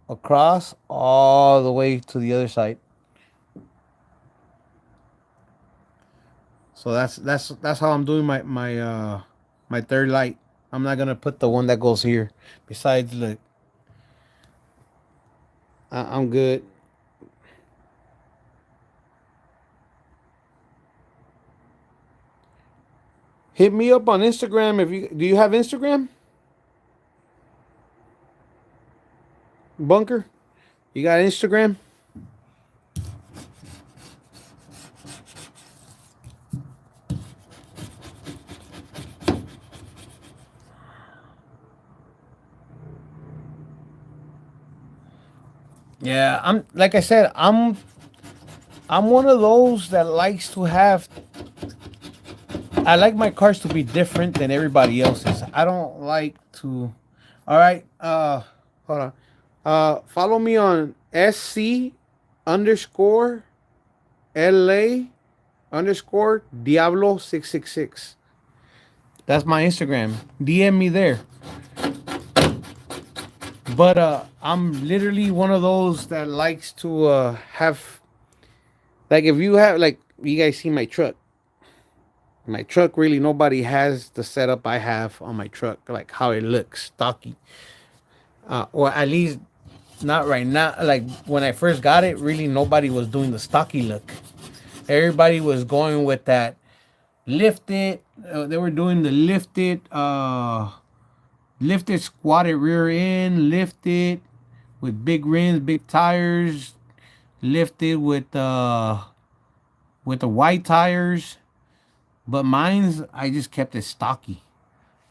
across all the way to the other side. So that's how I'm doing my third light. I'm not gonna put the one that goes here. Besides, look, I'm good. Hit me up on Instagram if you do. You have Instagram, Bunker? You got Instagram? Yeah, I'm like I said, I'm one of those that likes to have. I like my cars to be different than everybody else's. I don't like to. All right, hold on. Follow me on SC underscore LA underscore Diablo 666. That's my Instagram. DM me there. But I'm literally one of those that likes to have, like, if you have, like, you guys see my truck. My truck, really nobody has the setup I have on my truck, like how it looks stocky. Or at least not right now. Like when I first got it, really nobody was doing the stocky look. Everybody was going with that lifted. They were doing the lifted squatted rear end, lifted with big rims, big tires, lifted with the white tires. But mine's, I just kept it stocky.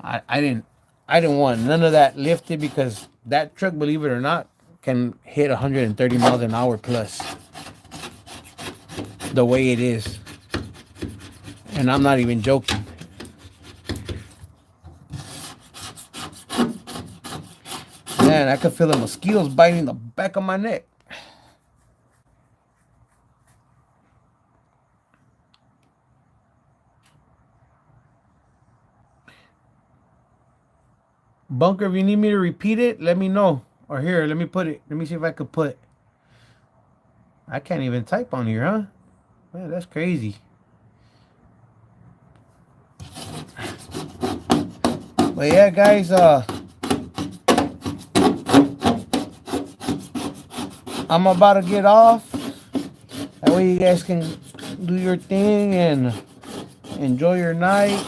I didn't want none of that lifted because that truck, believe it or not, can hit 130 miles an hour plus the way it is. And I'm not even joking. Man, I could feel the mosquitoes biting the back of my neck. Bunker, if you need me to repeat it, let me know. Or here, let me put it. Let me see if I could put. I can't even type on here, huh? Man, that's crazy. But yeah, guys, I'm about to get off. That way you guys can do your thing and enjoy your night.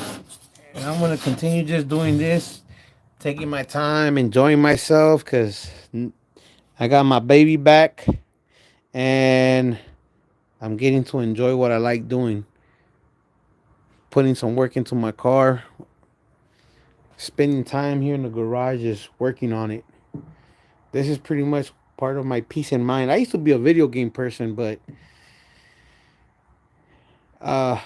And I'm gonna continue just doing this, taking my time, enjoying myself, cause I got my baby back, and I'm getting to enjoy what I like doing. Putting some work into my car, spending time here in the garage, just working on it. This is pretty much part of my peace of mind. I used to be a video game person, but uh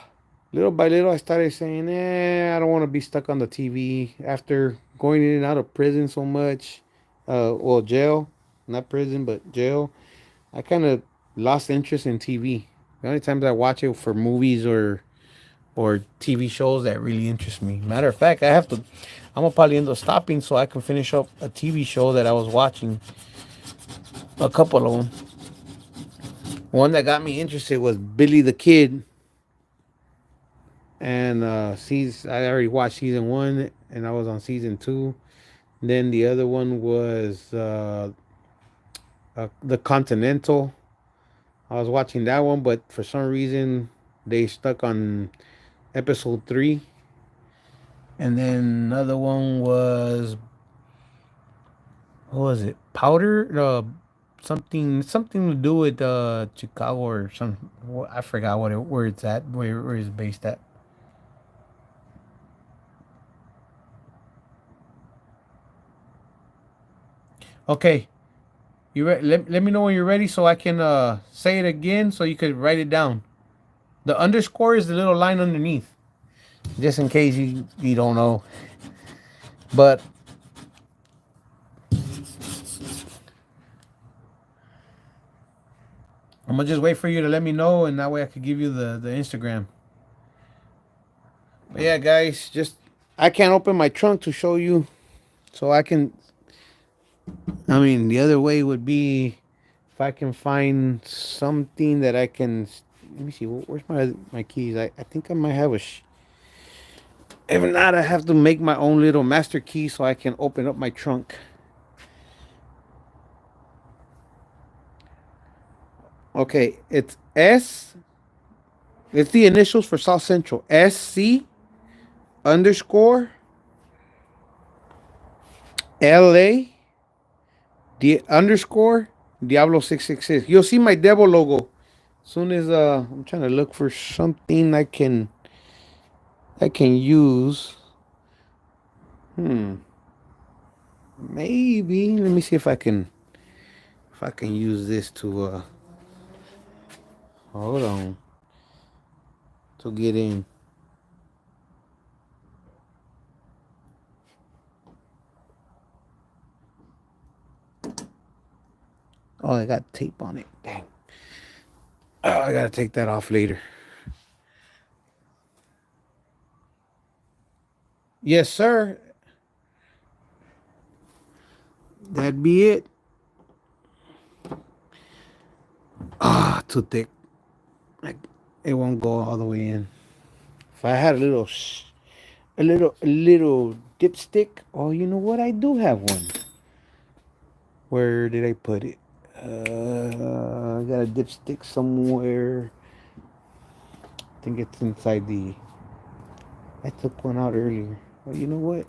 little by little, I started saying, I don't want to be stuck on the TV after going in and out of prison so much. Well, jail, not prison, but jail. I kind of lost interest in TV. The only times I watch it for movies or TV shows that really interest me. Matter of fact, I'm gonna probably end up stopping so I can finish up a TV show that I was watching. A couple of them. One that got me interested was Billy the Kid, and I already watched season one, and I was on season two. Then the other one was the Continental. I was watching that one, but for some reason they stuck on episode three. And then another one was, what was it? Powder? Something to do with Chicago or some. I forgot where it's at. Where it's based at. Okay, let me know when you're ready so I can say it again so you could write it down. The underscore is the little line underneath, just in case you don't know. But I'm gonna just wait for you to let me know, and that way I could give you the Instagram. But yeah, guys, just I can't open my trunk to show you, so I can. I mean, the other way would be if I can find something that I can. Let me see. Where's my keys? I think I might have if not, I have to make my own little master key so I can open up my trunk. Okay, it's S. It's the initials for South Central. SC underscore LA underscore Diablo 666. You'll see my devil logo. As soon as I'm trying to look for something I can use. Maybe let me see if I can use this to hold on to get in. Oh, I got tape on it. Dang. Oh, I gotta take that off later. Yes, sir. That'd be it. Ah, too thick. Like, it won't go all the way in. If I had a little dipstick. Oh, you know what? I do have one. Where did I put it? I got a dipstick somewhere. I think it's inside the. I took one out earlier. Well, you know what?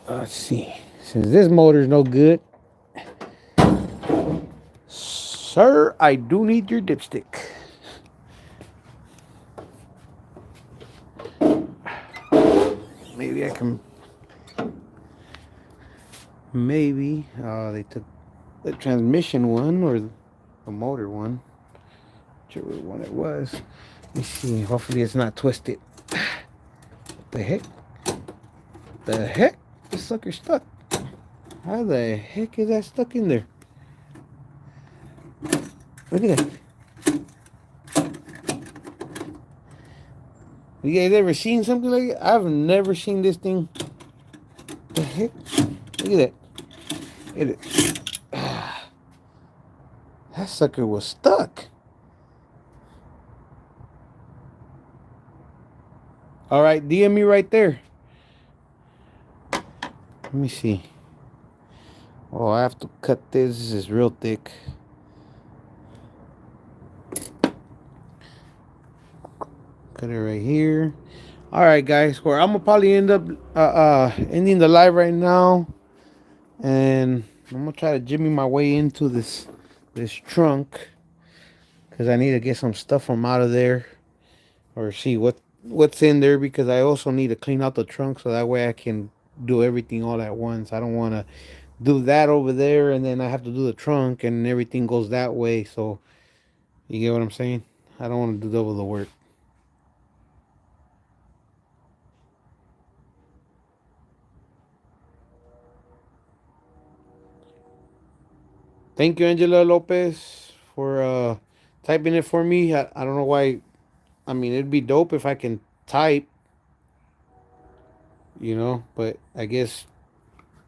Let's see. Since this motor's no good, sir, I do need your dipstick. Maybe I can. Maybe they took the transmission one or the motor one, whichever one it was. Let me see. Hopefully it's not twisted. What the heck? The heck? This sucker's stuck. How the heck is that stuck in there? Look at that. You guys ever seen something like it? I've never seen this thing. The heck? Look at that. Look at it. That sucker was stuck. All right, DM me right there. Let me see. Oh, I have to cut this. This is real thick. Cut it right here. All right, guys. Where I'm gonna probably end up ending the live right now, and I'm gonna try to jimmy my way into this trunk because I need to get some stuff from out of there or see what's in there because I also need to clean out the trunk so that way I can do everything all at once. I don't want to do that over there and then I have to do the trunk and everything goes that way. So you get what I'm saying? I don't want to do double the work. Thank you, Angela Lopez, for typing it for me. I don't know why. I mean, it'd be dope if I can type, but I guess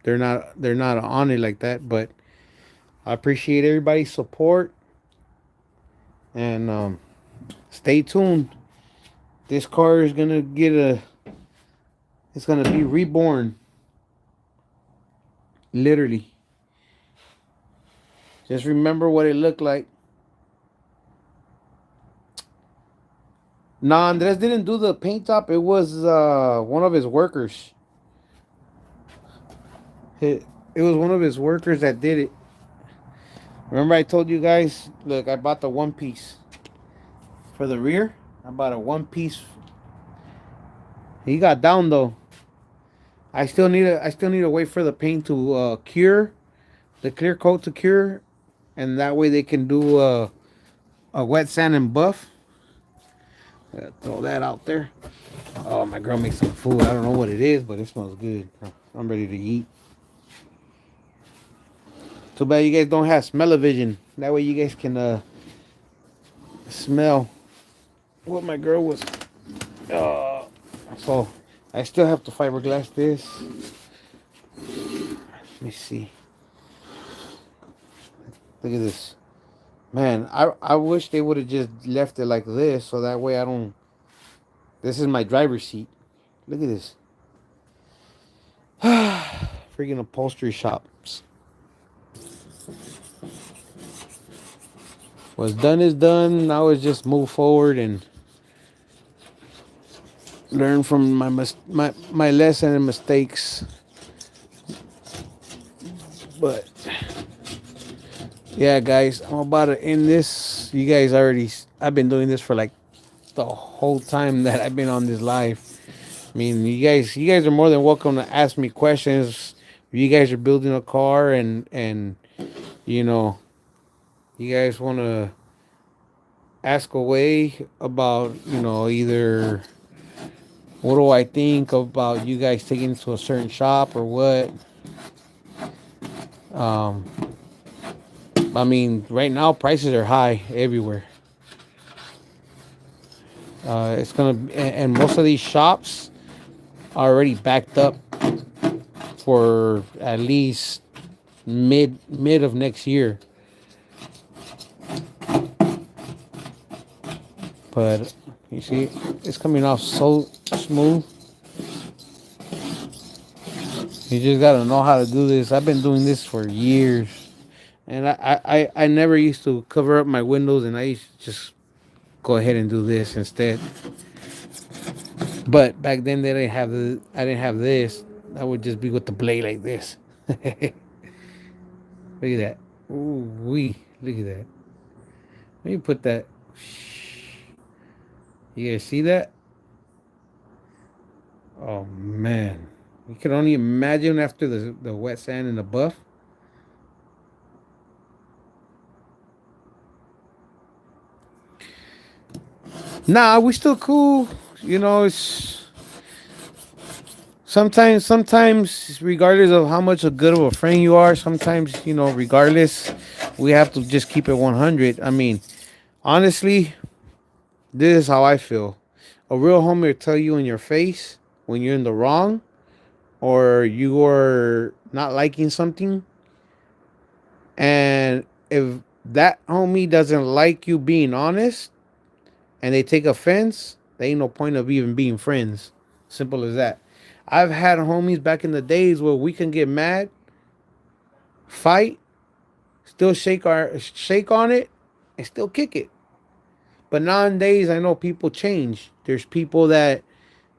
they're not on it like that. But I appreciate everybody's support, and stay tuned. This car is gonna it's gonna be reborn, literally. Just remember what it looked like. Nah, Andres didn't do the paint top. It was one of his workers. It was one of his workers that did it. Remember I told you guys, look, I bought the one piece for the rear. I bought a one piece. He got down though. I still need to wait for the paint to cure, the clear coat to cure, and that way they can do a wet sand and buff. Throw that out there. Oh, my girl makes some food. I don't know what it is, but it smells good. I'm ready to eat. Too bad you guys don't have smell-o-vision. That way you guys can smell what my girl was. Uh, so I still have to fiberglass this. Let me see. Look at this. Man, I wish they would have just left it like this so that way I don't. This is my driver's seat. Look at this. Freaking upholstery shops. What's done is done. Now it's just move forward and learn from my lesson and mistakes. But yeah, guys, I'm about to end this. You guys already. I've been doing this for like the whole time that I've been on this live. I mean, you guys are more than welcome to ask me questions. If you guys are building a car and you know you guys want to ask away about either what do I think about you guys taking it to a certain shop or what. Um, I mean, right now prices are high everywhere. It's gonna and most of these shops are already backed up for at least mid of next year. But you see, it's coming off so smooth. You just gotta know how to do this. I've been doing this for years, and I never used to cover up my windows, and I used to just go ahead and do this instead. But back then I didn't have this. I would just be with the blade like this. Look at that. Ooh wee. Look at that. Let me put that. You guys see that? Oh man. You can only imagine after the wet sand and the buff. Nah, we still cool. It's sometimes regardless of how much a good of a friend you are, sometimes, regardless, we have to just keep it 100. I mean, honestly, this is how I feel. A real homie will tell you in your face when you're in the wrong or you are not liking something. And if that homie doesn't like you being honest and they take offense, there ain't no point of even being friends. Simple as that. I've had homies back in the days where we can get mad, fight, still shake on it, and still kick it. But nowadays, I know people change. There's people that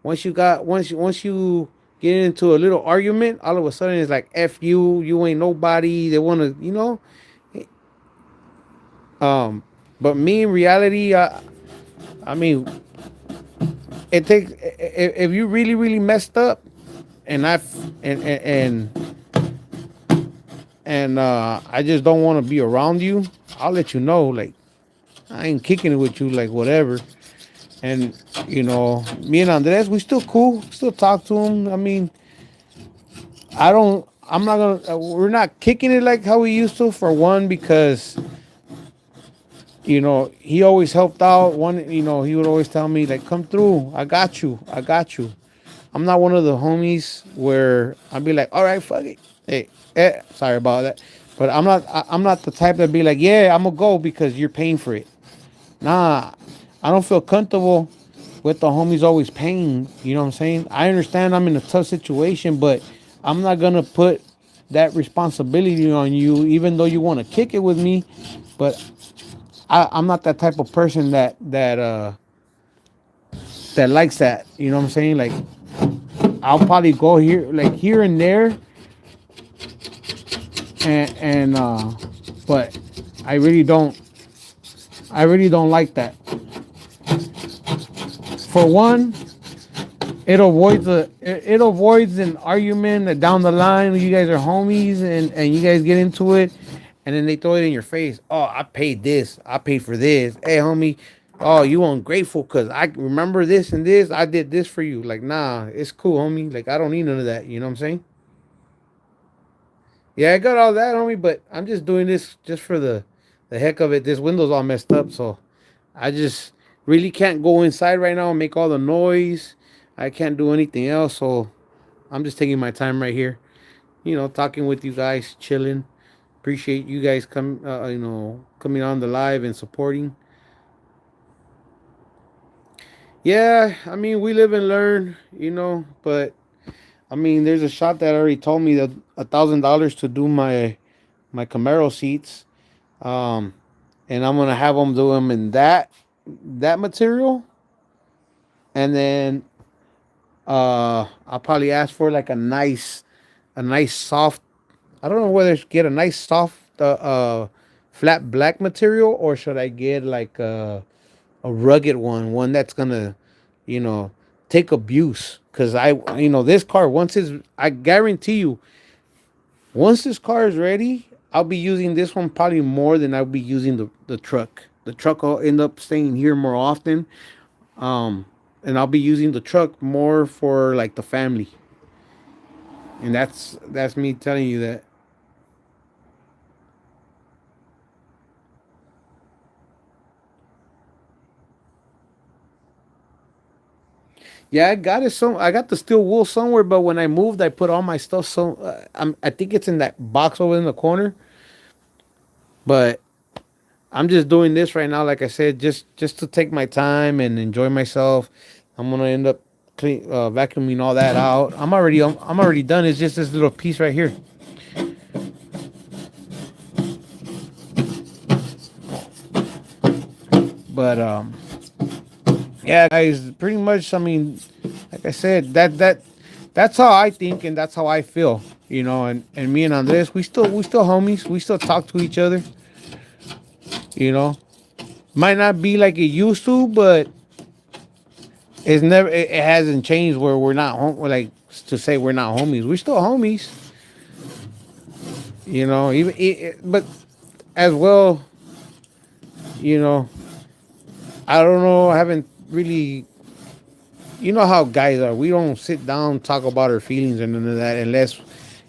once you get into a little argument, all of a sudden it's like F you, you ain't nobody. They want to. Um, but me in reality, I mean, it takes if you really really messed up, and I and I just don't want to be around you. I'll let you know, like I ain't kicking it with you like whatever. And me and Andres, we still cool. Still talk to him. I mean, I don't. I'm not gonna. We're not kicking it like how we used to. For one, because he always helped out. One, he would always tell me like, "Come through. I got you. I got you." I'm not one of the homies where I'd be like, "All right, fuck it. Hey, sorry about that." But I'm not the type that be like, "Yeah, I'm gonna go because you're paying for it." Nah, I don't feel comfortable with the homies always paying. You know what I'm saying? I understand I'm in a tough situation, but I'm not gonna put that responsibility on you, even though you want to kick it with me. But I'm not that type of person that likes that. You know what I'm saying? Like I'll probably go here, like here and there, and but I really don't. I really don't like that. For one, it avoids an argument that down the line you guys are homies and you guys get into it, and then they throw it in your face. Oh, I paid this. I paid for this. Hey, homie. Oh, you ungrateful because I remember this and this. I did this for you. Like, nah, it's cool, homie. Like, I don't need none of that. You know what I'm saying? Yeah, I got all that, homie. But I'm just doing this just for the heck of it. This window's all messed up, so I just really can't go inside right now and make all the noise. I can't do anything else, so I'm just taking my time right here. Talking with you guys, chilling. Appreciate you guys coming on the live and supporting. Yeah, I mean, we live and learn, but I mean, there's a shop that already told me that $1,000 to do my Camaro seats, um, and I'm gonna have them do them in that material, and then I'll probably ask for like a nice soft. I don't know whether to get a nice soft flat black material or should I get like a rugged one that's gonna, you know, take abuse. Cause this car I guarantee you, once this car is ready, I'll be using this one probably more than I'll be using the truck. The truck will end up staying here more often. Um, and I'll be using the truck more for like the family. And that's me telling you that. Yeah, I got it. I got the steel wool somewhere, but when I moved, I put all my stuff. I think it's in that box over in the corner. But I'm just doing this right now, like I said, just to take my time and enjoy myself. I'm gonna end up vacuuming all that out. I'm already done. It's just this little piece right here. But yeah, guys, pretty much. I mean, like I said, that's how I think and that's how I feel. And me and Andres, we still homies. We still talk to each other. You know, might not be like it used to, but it hasn't changed where we're not home. Like to say we're not homies. We're still homies. But as well, you know, I don't know. I haven't really. You know how guys are. We don't sit down talk about our feelings and none of that unless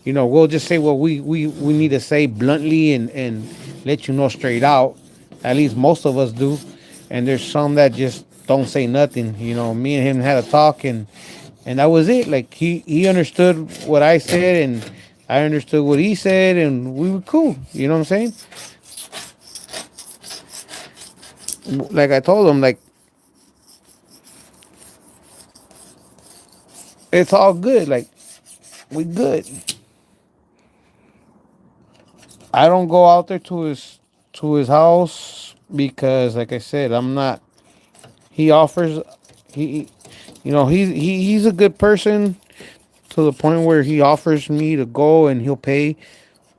we'll just say what we need to say bluntly and let you know straight out. At least most of us do. And there's some that just don't say nothing. Me and him had a talk and that was it. Like he understood what I said and I understood what he said and we were cool. You know what I'm saying? Like I told him, like it's all good. Like we good. I don't go out there to his house because, like I said, I'm not. He offers, he, he's a good person to the point where he offers me to go and he'll pay.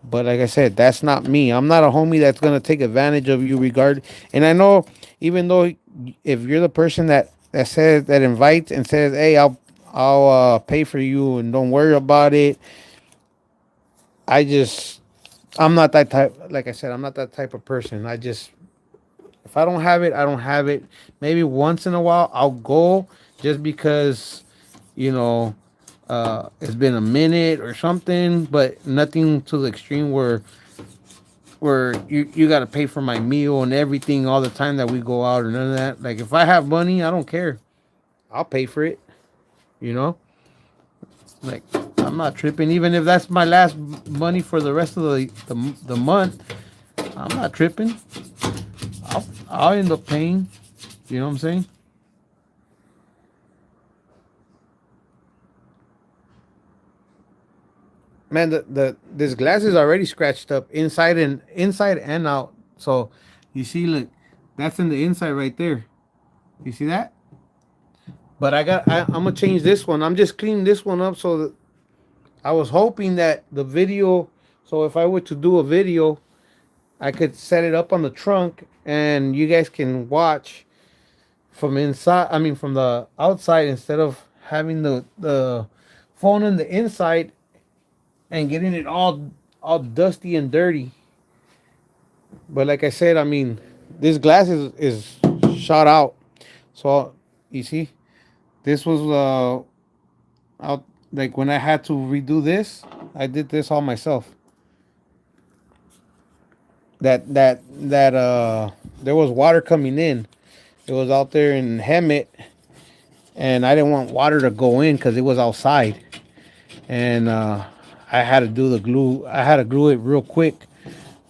But like I said, that's not me. I'm not a homie that's gonna take advantage of you regard. And I know, even though if you're the person that says that invites and says, "Hey, I'll pay for you and don't worry about it," I just I'm not that type. Like I said, I'm not that type of person. I just If I don't have it, I don't have it. Maybe once in a while I'll go just because, you know, it's been a minute or something, but nothing to the extreme where you got to pay for my meal and everything all the time that we go out or none of that. Like if I have money, I don't care. I'll pay for it. You know, like I'm not tripping. Even if that's my last money for the rest of the month, I'm not tripping. I'll end up paying. You know what I'm saying? Man, the this glass is already scratched up inside and out. So you see, look, that's in the inside right there. You see that? But I'm gonna change this one. I'm just cleaning this one up so that I was hoping that the video. So if I were to do a video, I could set it up on the trunk and you guys can watch from inside. I mean, from the outside instead of having the phone in the inside and getting it all dusty and dirty. But like I said, I mean, this glass is shot out. So you see, this was out like when I had to redo this, I did this all myself. That there was water coming in. It was out there in Hemet, and I didn't want water to go in because it was outside, and I had to do the glue. I had to glue it real quick.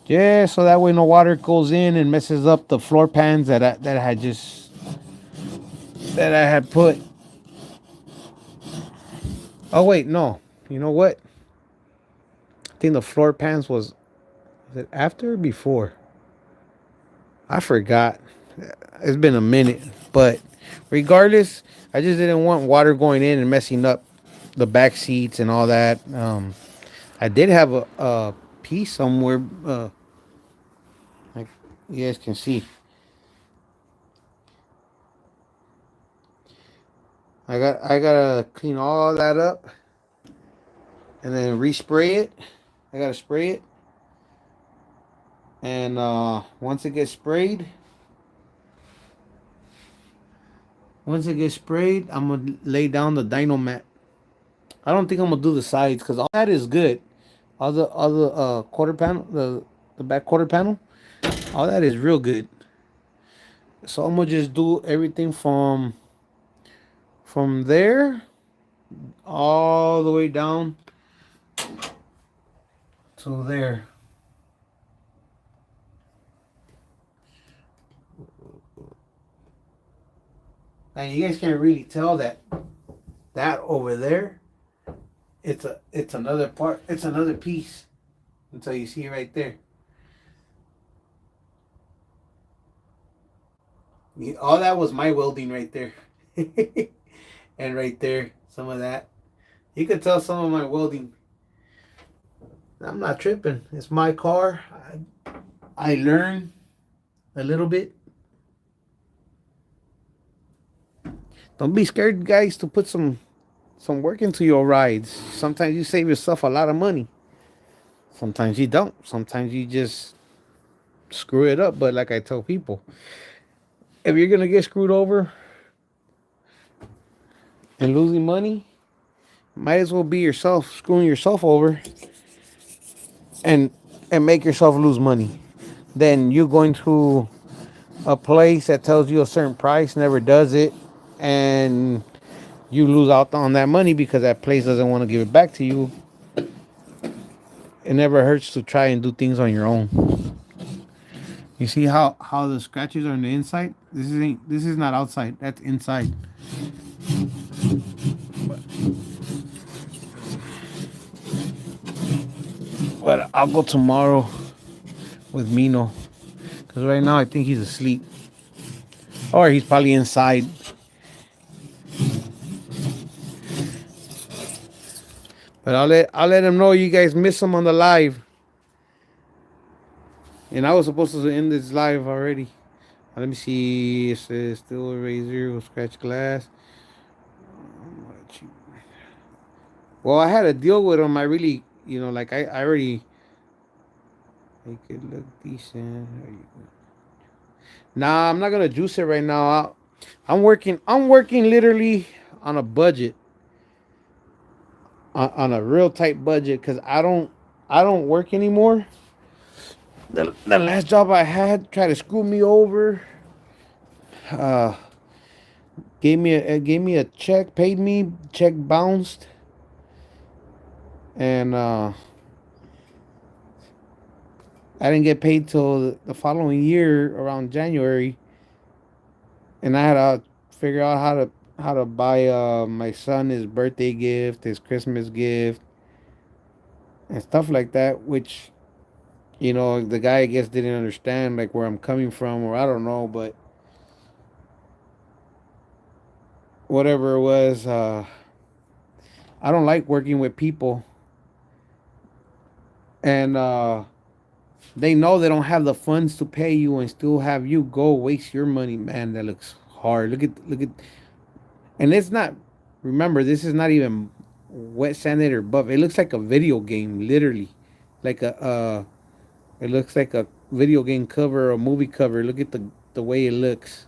Yeah, so that way no water goes in and messes up the floor pans that I had just that I had put. Oh wait, no. You know what? I think the floor pans was it after or before? I forgot. It's been a minute, but regardless, I just didn't want water going in and messing up the back seats and all that. I did have a piece somewhere. Like you guys can see, I gotta clean all that up and then respray it. I gotta spray it, and once it gets sprayed, I'm gonna lay down the dyno mat. I don't think I'm gonna do the sides because all that is good. All the quarter panel, the back quarter panel, all that is real good. So I'm gonna just do everything from there all the way down to there. And you guys can't really tell that over there. It's another part. It's another piece until you see it right there. All that was my welding right there, and right there some of that. You could tell some of my welding. I'm not tripping. It's my car. I learn a little bit. Don't be scared, guys, to put some work into your rides. Sometimes you save yourself a lot of money. Sometimes you don't. Sometimes you just screw it up. But like I tell people, if you're gonna get screwed over and losing money, might as well be yourself screwing yourself over and and make yourself lose money. Then you going to a place that tells you a certain price, never does it, and you lose out on that money because that place doesn't want to give it back to you. It never hurts to try and do things on your own. You see how the scratches are on the inside? This is not outside. That's inside. But I'll go tomorrow with Mino because right now I think he's asleep or he's probably inside. But I'll let him know you guys miss him on the live. And I was supposed to end this live already. Let me see. It says still a razor will scratch glass. Well, I had a deal with him. I really, like I already make it look decent. Nah, I'm not gonna juice it right now. I'm working. I'm working literally on a budget, on a real tight budget, because I don't work anymore. The last job I had tried to screw me over. Uh, gave me a check, paid me, check bounced, and I didn't get paid till the following year around January, and I had to figure out how to buy my son his birthday gift, his Christmas gift, and stuff like that. Which the guy I guess didn't understand like where I'm coming from, or I don't know, but whatever it was, I don't like working with people, and they know they don't have the funds to pay you and still have you go waste your money, man. That looks hard. Look at, and it's not. Remember, this is not even wet sanded or buff. It looks like a video game, literally, like a. It looks like a video game cover or a movie cover. Look at the way it looks.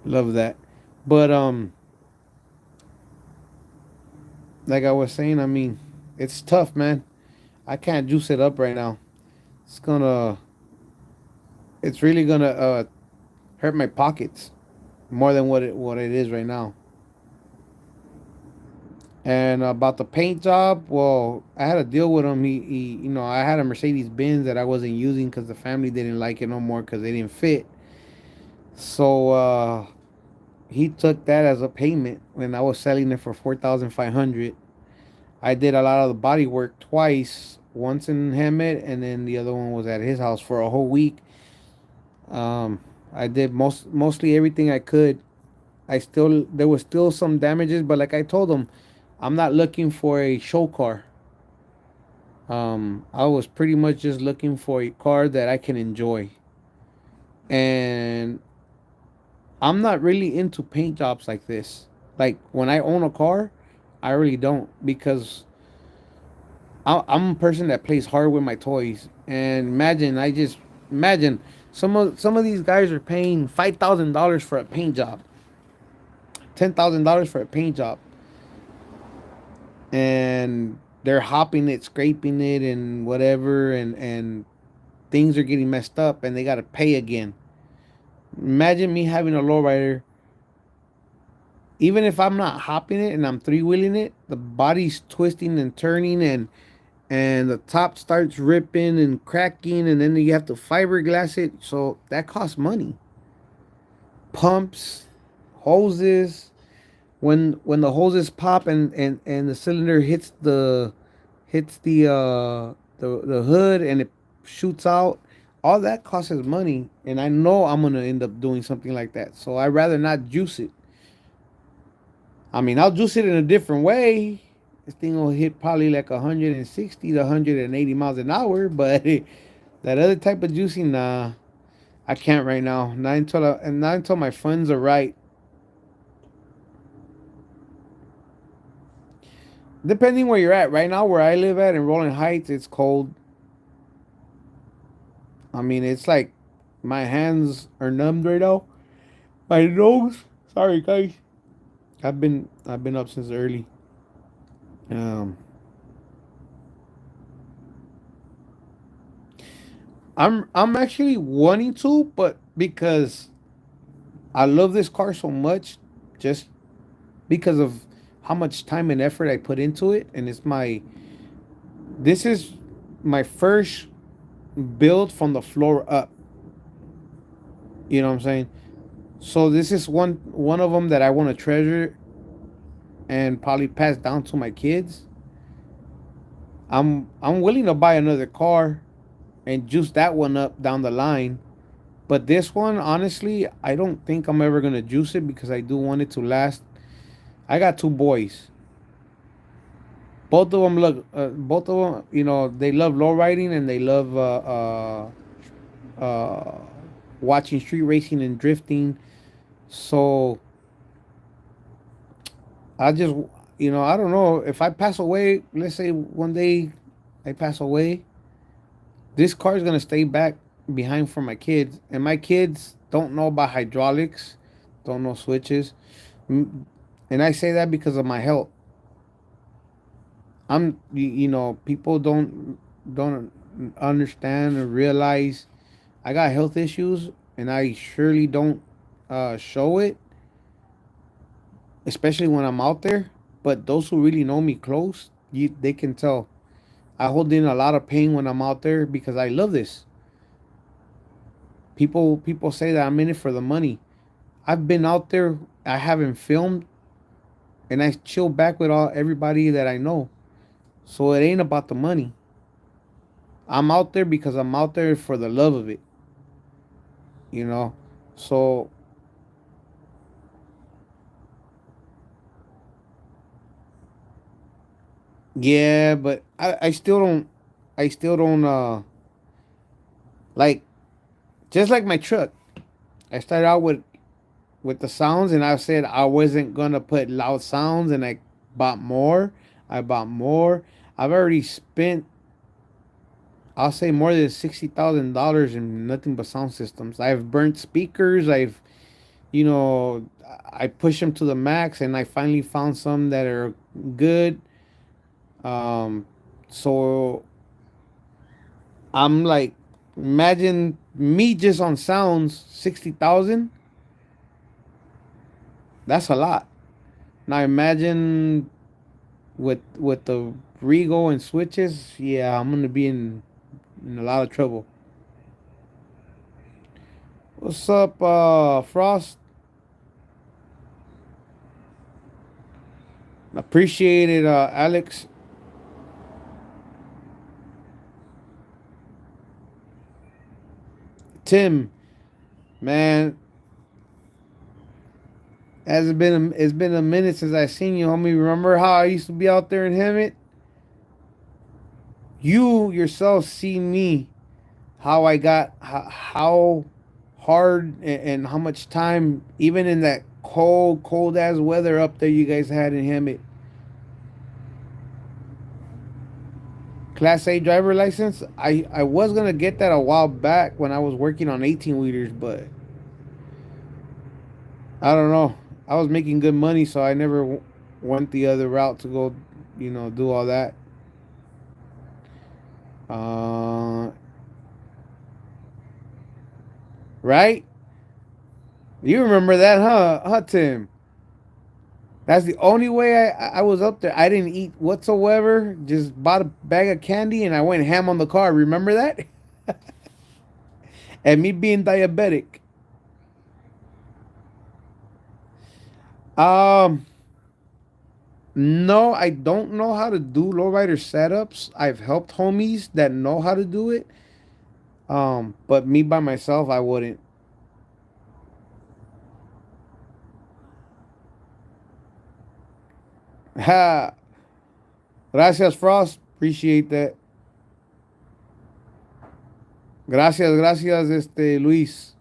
Love that, but like I was saying, I mean, it's tough, man. I can't juice it up right now. It's gonna. It's really gonna hurt my pockets more than what it is right now. And about the paint job, well, I had to deal with him. I had a Mercedes Benz that I wasn't using because the family didn't like it no more because they didn't fit. So he took that as a payment when I was selling it for 4,500. I did a lot of the body work twice, once in Hemet, and then the other one was at his house for a whole week. Um, I did mostly everything I could. I still there was still some damages, but like I told him, I'm not looking for a show car. I was pretty much just looking for a car that I can enjoy, and I'm not really into paint jobs like this. Like when I own a car, I really don't because I'm a person that plays hard with my toys. And imagine some of these guys are paying $5,000 for a paint job, $10,000 for a paint job, and they're hopping it, scraping it, and whatever, and things are getting messed up, and they got to pay again. Imagine me having a lowrider. Even if I'm not hopping it and I'm three wheeling it, the body's twisting and turning, and the top starts ripping and cracking, and then you have to fiberglass it. So that costs money. Pumps, hoses. When the hoses pop and the cylinder hits the hood and it shoots out, all that costs us money. And I know I'm gonna end up doing something like that. So I'd rather not juice it. I mean, I'll juice it in a different way. This thing will hit probably like 160 to 180 miles an hour, but that other type of juicing, nah, I can't right now. Not until my funds are right. Depending where you're at. Right now, where I live at in Rolling Heights, it's cold. I mean, it's like my hands are numbed right now. My nose. Sorry, guys. I've been up since early. Um, I'm actually wanting to, but because I love this car so much, just because of how much time and effort I put into it, and this is my first build from the floor up. You know what I'm saying? So this is one of them that I want to treasure and probably pass down to my kids. I'm willing to buy another car and juice that one up down the line. But this one, honestly, I don't think I'm ever gonna juice it because I do want it to last. I got two boys. Both of them, they love low riding and they love uh, watching street racing and drifting. So I just, I don't know if I pass away. Let's say one day I pass away, this car is gonna stay back behind for my kids, and my kids don't know about hydraulics, don't know switches. And I say that because of my health. You know, people don't understand or realize I got health issues, and I surely don't show it, especially when I'm out there. But those who really know me close, they can tell. I hold in a lot of pain when I'm out there because I love this. People say that I'm in it for the money. I've been out there. I haven't filmed, and I chill back with all everybody that I know. So it ain't about the money. I'm out there because I'm out there for the love of it. You know. So yeah, but I still don't like just like my truck. I started out with the sounds, and I said I wasn't gonna put loud sounds, and I bought more. I bought more. I've already spent, I'll say, more than $60,000 in nothing but sound systems. I've burnt speakers. You know, I push them to the max, and I finally found some that are good. Um, so I'm like, imagine me just on sounds, 60,000. That's a lot. Now imagine with the Regal and switches. Yeah, I'm gonna be in a lot of trouble. What's up, Frost? Appreciate it, Alex. Tim, man, it's been a minute since I seen you, homie. Remember how I used to be out there in Hemet? You yourself see me, how I got how hard and how much time, even in that cold ass weather up there, you guys had in Hemet. Class A driver license. I was gonna get that a while back when I was working on 18 wheelers, but I don't know. I was making good money, so I never went the other route to go, do all that. Uh, right? You remember that, huh, Tim? That's the only way I was up there. I didn't eat whatsoever. Just bought a bag of candy and I went ham on the car. Remember that? And me being diabetic. Um, no, I don't know how to do lowrider setups. I've helped homies that know how to do it. But me by myself, I wouldn't. Ha! Gracias, Frost. Appreciate that. Gracias, Luis.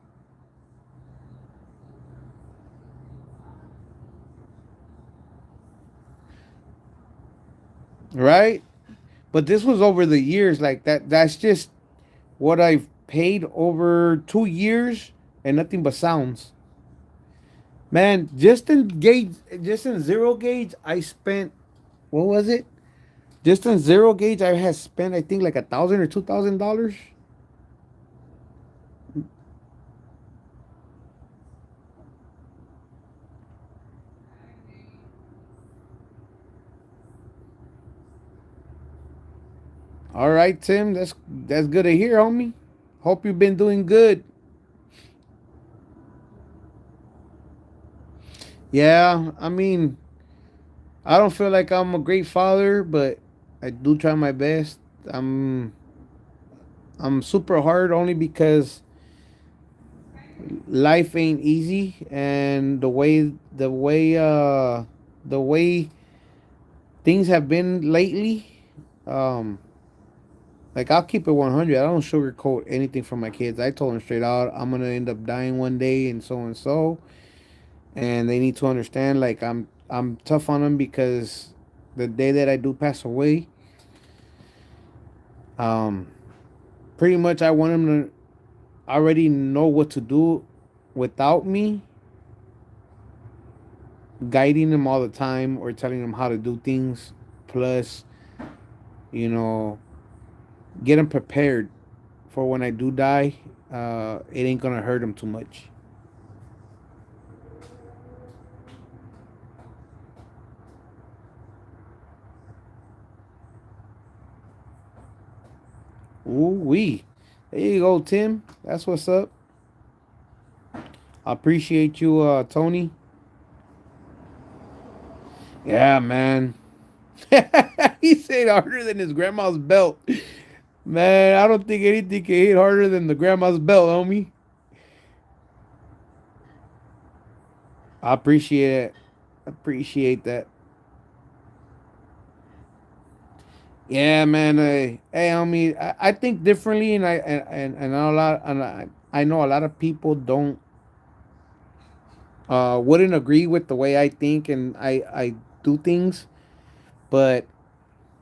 Right? But this was over the years, like that. That's just what I've paid over 2 years, and nothing but sounds. Man, just in zero gauge, I spent, what was it? Just in zero gauge, I had spent, I think, like $1,000 or $2,000. All right, Tim, that's good to hear, homie. Hope you've been doing good. Yeah, I mean, I don't feel like I'm a great father, but I do try my best. I'm I'm super hard only because life ain't easy, and the way things have been lately, um like, I'll keep it 100. I don't sugarcoat anything for my kids. I told them straight out, I'm gonna end up dying one day, and so, and they need to understand. Like, I'm tough on them because the day that I do pass away, um, pretty much I want them to. already know what to do without me guiding them all the time or telling them how to do things. Plus, you know, get them prepared for when I do die. It ain't gonna hurt them too much. Ooh wee. There you go, Tim. That's what's up. I appreciate you, Tony. Yeah, man. He said harder than his grandma's belt. Man, I don't think anything can hit harder than the grandma's belt, homie. I appreciate it. Appreciate that. Yeah, man. Hey, homie. I think differently, and and a lot, and I know a lot of people don't wouldn't agree with the way I think and I do things, but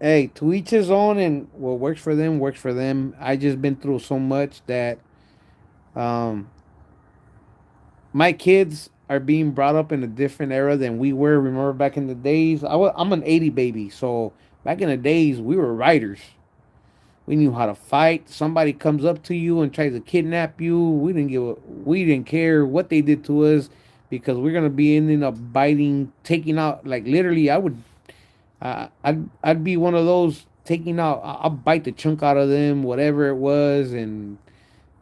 hey, to each his own, and what works for them works for them. I just been through so much that um, my kids are being brought up in a different era than we were. Remember back in the days, I'm an '80 baby, so back in the days we were riders. We knew how to fight. Somebody comes up to you and tries to kidnap you. We didn't care what they did to us because we're gonna be ending up biting, taking out. Like literally, I'd be one of those taking out. I'll bite the chunk out of them, whatever it was, and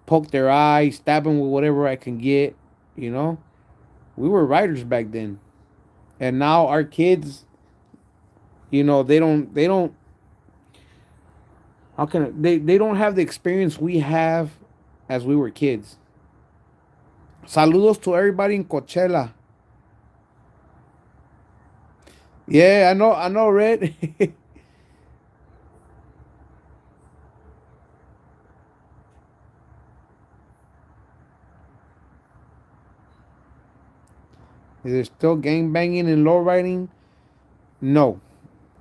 poke their eye, stab them with whatever I can get. You know, we were riders back then, and now our kids, they don't. How can they don't have the experience we have as we were kids. Saludos to everybody in Coachella. Yeah, I know, Red. Is there still gang banging and low riding? No,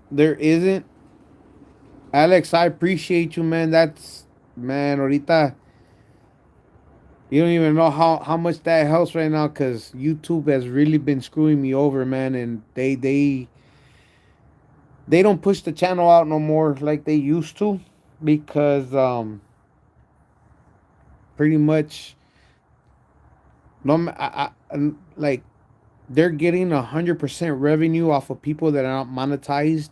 there isn't. Alex, I appreciate you, man. That's man, ahorita you don't even know how much that helps right now because YouTube has really been screwing me over, man, and they don't push the channel out no more like they used to because pretty much no like they're getting 100% revenue off of people that are not monetized,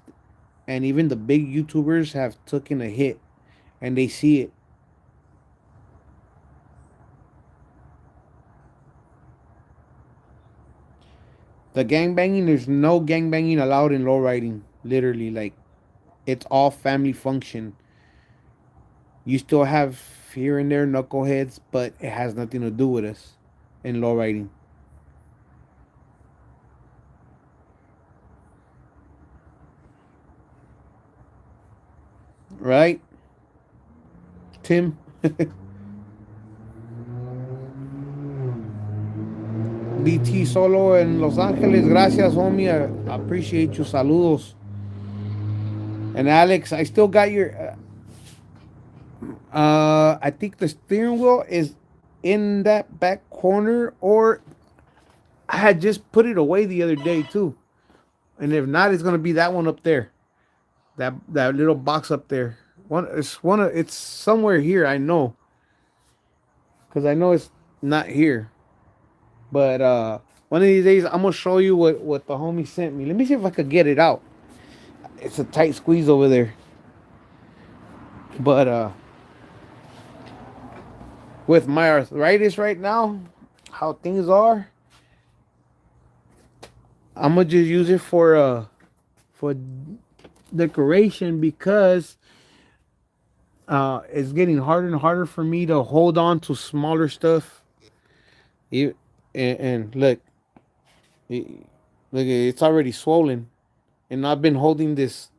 and even the big YouTubers have taken a hit, and they see it. The gang banging, there's no gang banging allowed in low riding. Literally, like it's all family function. You still have here and there knuckleheads, but it has nothing to do with us in low riding, right, Tim? BT Solo en Los Ángeles, gracias, homie. I appreciate you. Saludos. And Alex, I still got your. I think the steering wheel is in that back corner, or I had just put it away the other day too. And if not, it's gonna be that one up there. That little box up there. It's somewhere here. I know, because I know it's not here. But one of these days, I'm gonna show you what the homie sent me. Let me see if I could get it out. It's a tight squeeze over there. But with my arthritis right now, how things are, I'm gonna just use it for decoration because it's getting harder and harder for me to hold on to smaller stuff. You and look, look, it's already swollen, and I've been holding this.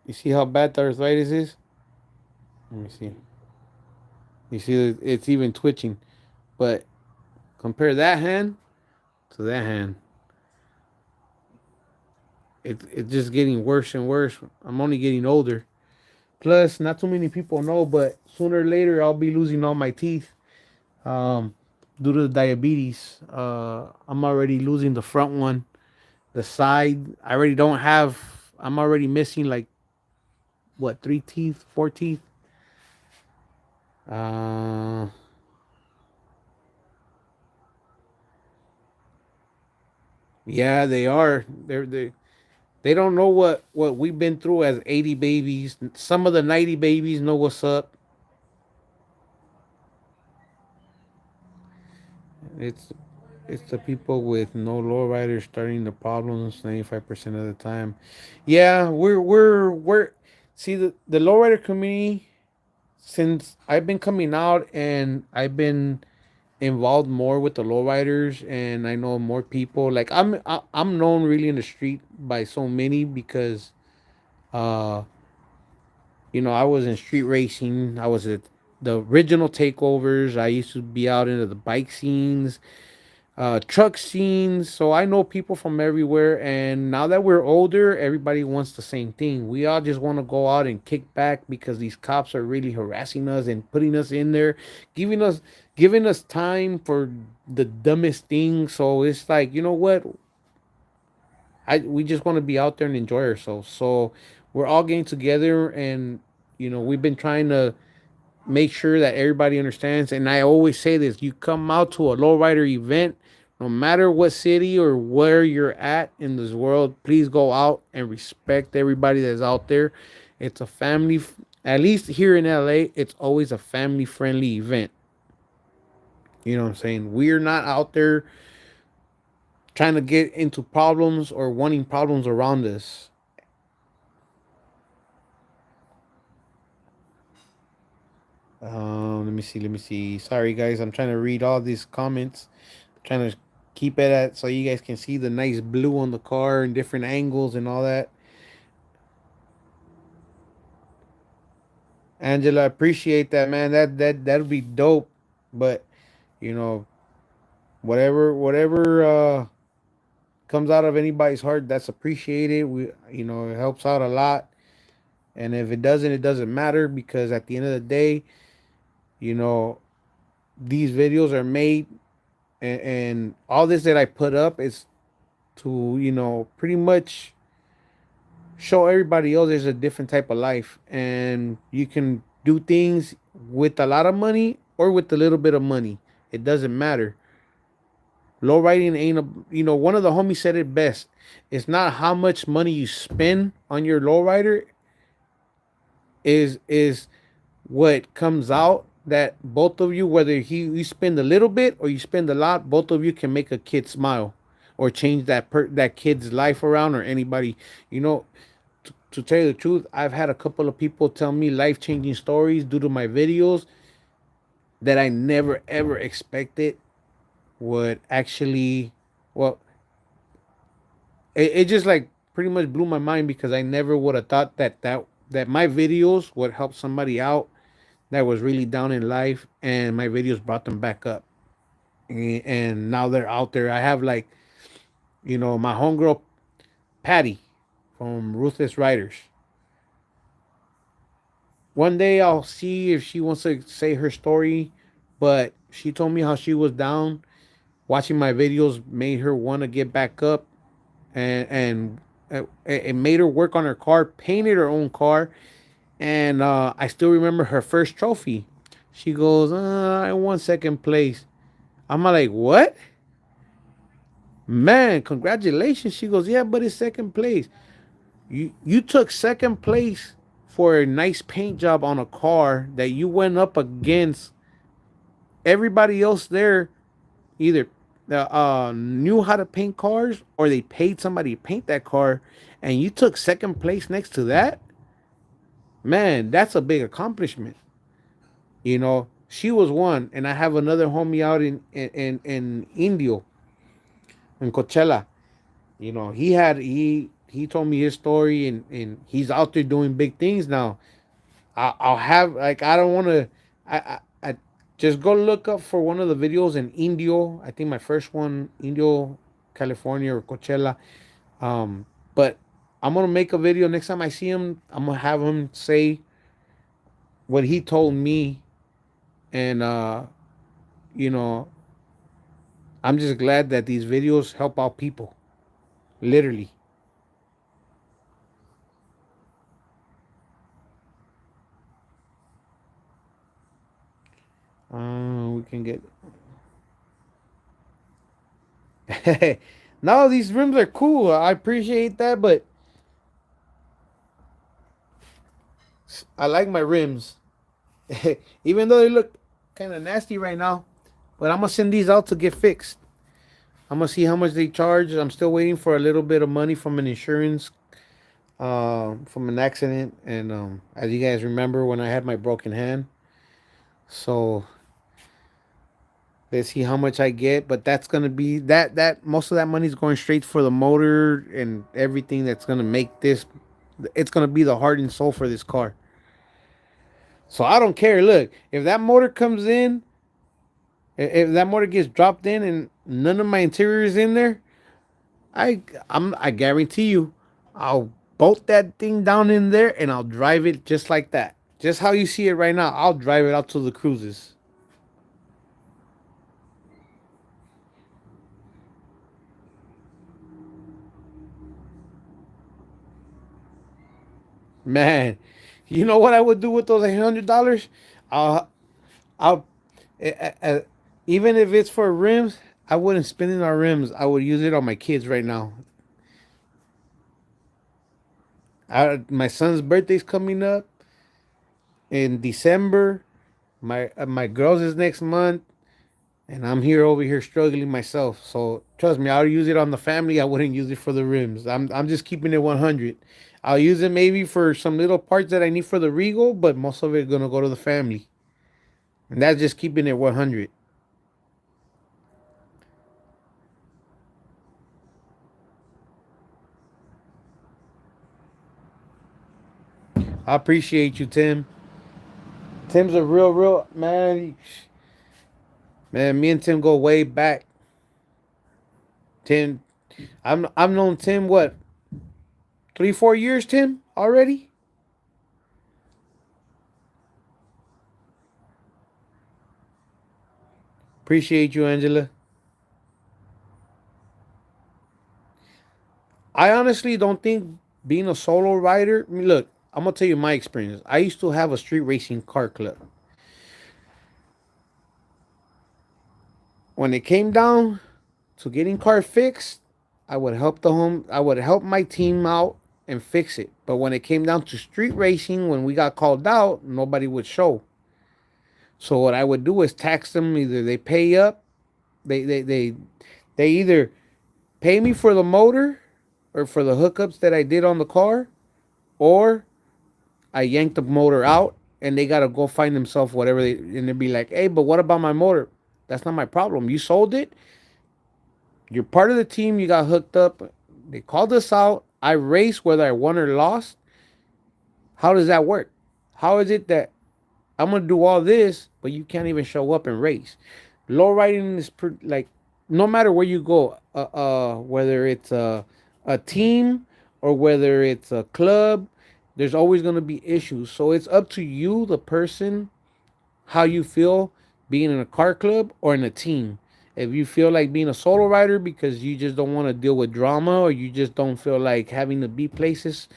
You see how bad the arthritis is? Let me see. You see, it's even twitching. But compare that hand to that hand. It's just getting worse and worse. I'm only getting older. Plus, not too many people know, but sooner or later I'll be losing all my teeth. Um, due to diabetes, I'm already losing the front one. The side, I already don't have. I'm already missing like what, three teeth, four teeth. Uh, yeah, they are. They don't know what we've been through as 80 babies. Some of the 90 babies know what's up. It's it's the people with no lowriders starting the problems 95% of the time. Yeah, we're see the lowrider community, since I've been coming out and I've been involved more with the lowriders, and I know more people. Like I'm known really in the street by so many because uh I was in street racing. I was at the original takeovers. I used to be out into the bike scenes, truck scenes. So I know people from everywhere. And now that we're older, everybody wants the same thing. We all just want to go out and kick back because these cops are really harassing us and putting us in there, giving us giving us time for the dumbest thing. So it's like, you know what? We just want to be out there and enjoy ourselves. So we're all getting together, and we've been trying to make sure that everybody understands. And I always say this: you come out to a lowrider event, no matter what city or where you're at in this world, please go out and respect everybody that's out there. It's a family. At least here in LA, it's always a family friendly event. You know what I'm saying? We're not out there trying to get into problems or wanting problems around us. Let me see. Let me see. Sorry, guys. I'm trying to read all these comments. I'm trying to keep it at so you guys can see the nice blue on the car and different angles and all that. Angela, I appreciate that, man. That'll be dope. But you know, whatever comes out of anybody's heart, that's appreciated. It helps out a lot. And if it doesn't, it doesn't matter, because at the end of the day, you know, these videos are made, and all this that I put up is to pretty much show everybody else there's a different type of life, and you can do things with a lot of money or with a little bit of money. It doesn't matter. Low riding ain't a one of the homies said it best. It's not how much money you spend on your low rider, is what comes out, that both of you, whether you spend a little bit or you spend a lot, both of you can make a kid smile or change that kid's life around, or anybody. you know to tell you the truth, I've had a couple of people tell me life changing stories due to my videos that I never ever expected would actually, well, it just like pretty much blew my mind, because I never would have thought that my videos would help somebody out that was really down in life, and my videos brought them back up. And now they're out there. I have, like, my homegirl Patty from Ruthless Riders. One day I'll see if she wants to say her story, but she told me how she was down. Watching my videos made her want to get back up, and it made her work on her car, painted her own car, and I still remember her first trophy. She goes, "I won second place." I'm like, "What? Man, congratulations." She goes, "Yeah, but it's second place. You took second place for a nice paint job on a car that you went up against everybody else there, either knew how to paint cars or they paid somebody to paint that car, and you took second place next to that. Man, that's a big accomplishment." She was one, and I have another homie out in Indio, in Coachella. He told me his story, and he's out there doing big things now. I'll have, like, I don't want to. I just go look up for one of the videos in Indio. I think my first one, Indio, California, or Coachella. But I'm gonna make a video next time I see him. I'm gonna have him say what he told me, and you know, I'm just glad that these videos help out people. Literally. We can get. No, these rims are cool. I appreciate that, but I like my rims, even though they look kind of nasty right now. But I'm gonna send these out to get fixed. I'm gonna see how much they charge. I'm still waiting for a little bit of money from an insurance, from an accident, and as you guys remember, when I had my broken hand. So let's see how much I get. But that's gonna be that most of that money is going straight for the motor and everything that's gonna make this. It's gonna be the heart and soul for this car. So I don't care. Look, if that motor comes in, if that motor gets dropped in and none of my interior is in there, I guarantee you, I'll bolt that thing down in there and I'll drive it just like that. Just how you see it right now, I'll drive it out to the cruises. Man, you know what I would do with those $800? I'll I'll uh, uh, even if it's for rims, I wouldn't spend it on rims. I would use it on my kids right now. My son's birthday's coming up in December. My girl's is next month, and I'm here over here struggling myself. So trust me, I'll use it on the family. I wouldn't use it for the rims. I'm just keeping it 100. I'll use it maybe for some little parts that I need for the Regal, but most of it gonna go to the family, and that's just keeping it 100. I appreciate you, Tim. Tim's a real man. Man, me and Tim go way back. Tim, I've known Tim what 3 4 years. Tim already. Appreciate you, Angela. I honestly don't think being a solo rider. I mean, look, I'm gonna tell you my experience. I used to have a street racing car club. When it came down to getting car fixed, I would help the home. I would help my team out and fix it. But when it came down to street racing, when we got called out, nobody would show. So what I would do is tax them. Either they pay up, they either pay me for the motor or for the hookups that I did on the car, or I yank the motor out and they gotta go find themselves whatever they, and they'd be like, hey, but what about my motor? That's not my problem. You sold it. You're part of the team. You got hooked up. They called us out. I raced whether I won or lost. How does that work? How is it that I'm gonna do all this, but you can't even show up and race? Low riding is like no matter where you go, whether it's a team or whether it's a club, there's always gonna be issues. So it's up to you, the person, how you feel being in a car club or in a team. If you feel like being a solo rider because you just don't want to deal with drama or you just don't feel like having to be places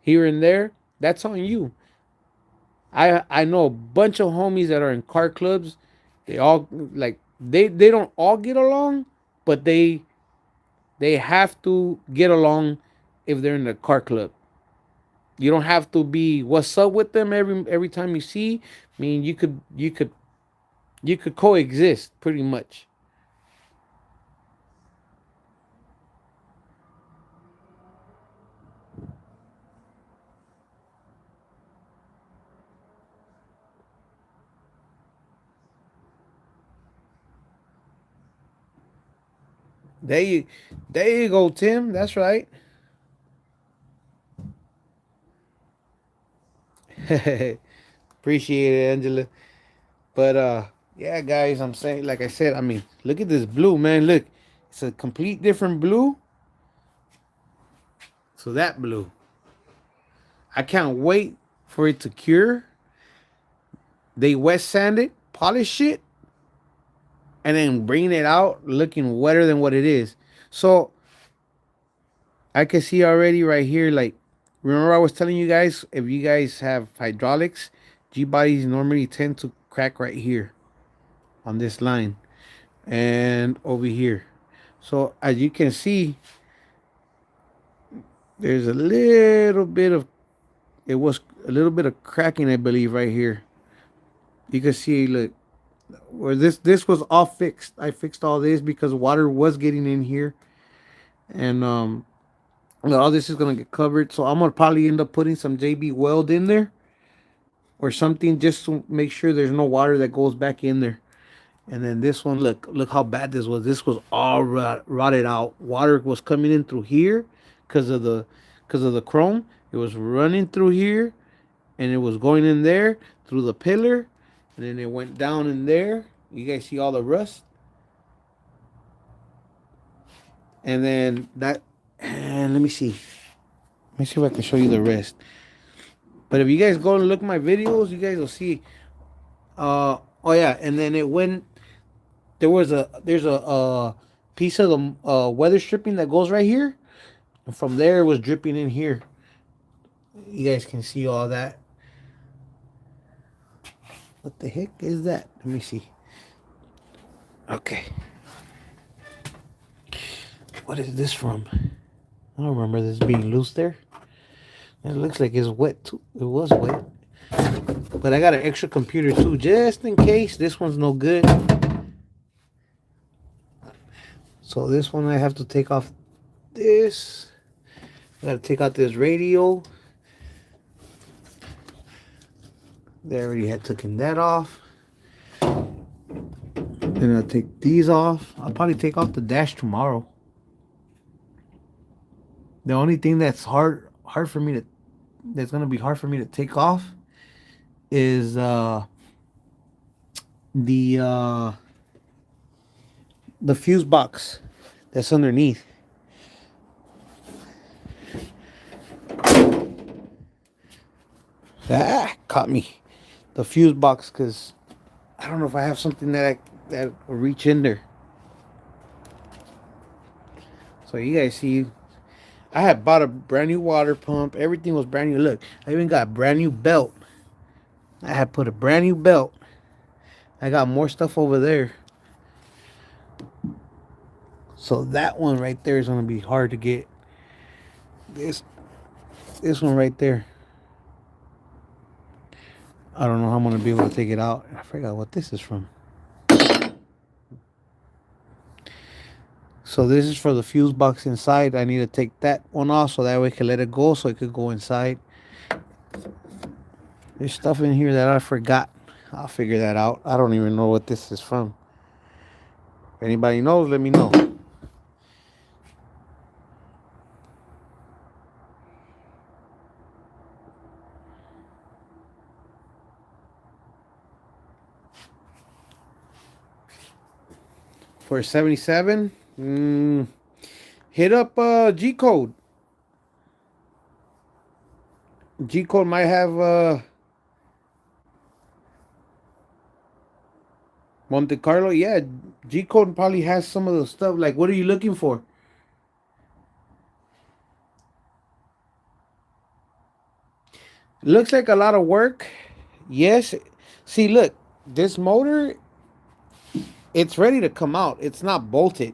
here and there, that's on you. I know a bunch of homies that are in car clubs. They all like they don't all get along, but they have to get along if they're in the car club. You don't have to be what's up with them every time you see. I mean, you could coexist pretty much. There you, there you go, Tim. That's right. Appreciate it, Angela. But yeah, guys, I'm saying, like I said, I mean, look at this blue, man. Look, it's a complete different blue. So that blue, I can't wait for it to cure They wet sand it, polish it, and then bring it out looking wetter than what it is. So I can see already right here, like, remember I was telling you guys, if you guys have hydraulics, G bodies normally tend to crack right here on this line and over here. So as you can see, there's a little bit of, it was a little bit of cracking, I believe, right here. You can see, look, where this was all fixed. I fixed all this because water was getting in here, and all this is gonna get covered. So I'm gonna probably end up putting some JB Weld in there or something just to make sure there's no water that goes back in there. And then this one, look how bad this was. This was all rotted out. Water was coming in through here because of the chrome. It was running through here, and it was going in there through the pillar, and then it went down in there. You guys see all the rust, and then that. And let me see. Let me see if I can show you the rest. But if you guys go and look at my videos, you guys will see. Oh yeah, and then it went. There's a piece of the weather stripping that goes right here, and from there it was dripping in here. You guys can see all that. What the heck is that? Let me see. Okay. What is this from? I don't remember this being loose there. It looks like it's wet too. It was wet. But I got an extra computer too, just in case this one's no good. So this one I have to take off this. I gotta take out this radio. They already had taken that off. Then I'll take these off. I'll probably take off the dash tomorrow. The only thing that's that's gonna be hard for me to take off is the fuse box that's underneath. That caught me. The fuse box, because I don't know if I have something that will reach in there. So you guys see, I had bought a brand new water pump. Everything was brand new. Look, I even got a brand new belt. I had put a brand new belt. I got more stuff over there. So that one right there is gonna be hard to get. This one right there, I don't know how I'm gonna be able to take it out. I forgot what this is from. So this is for the fuse box inside. I need to take that one off so that way I can let it go so it could go inside. There's stuff in here that I forgot. I'll figure that out. I don't even know what this is from. If anybody knows, let me know. For 77, hit up G Code. G Code might have Monte Carlo. Yeah, G Code probably has some of the stuff. Like, what are you looking for? Looks like a lot of work. Yes. See, look, this motor, it's ready to come out. It's not bolted.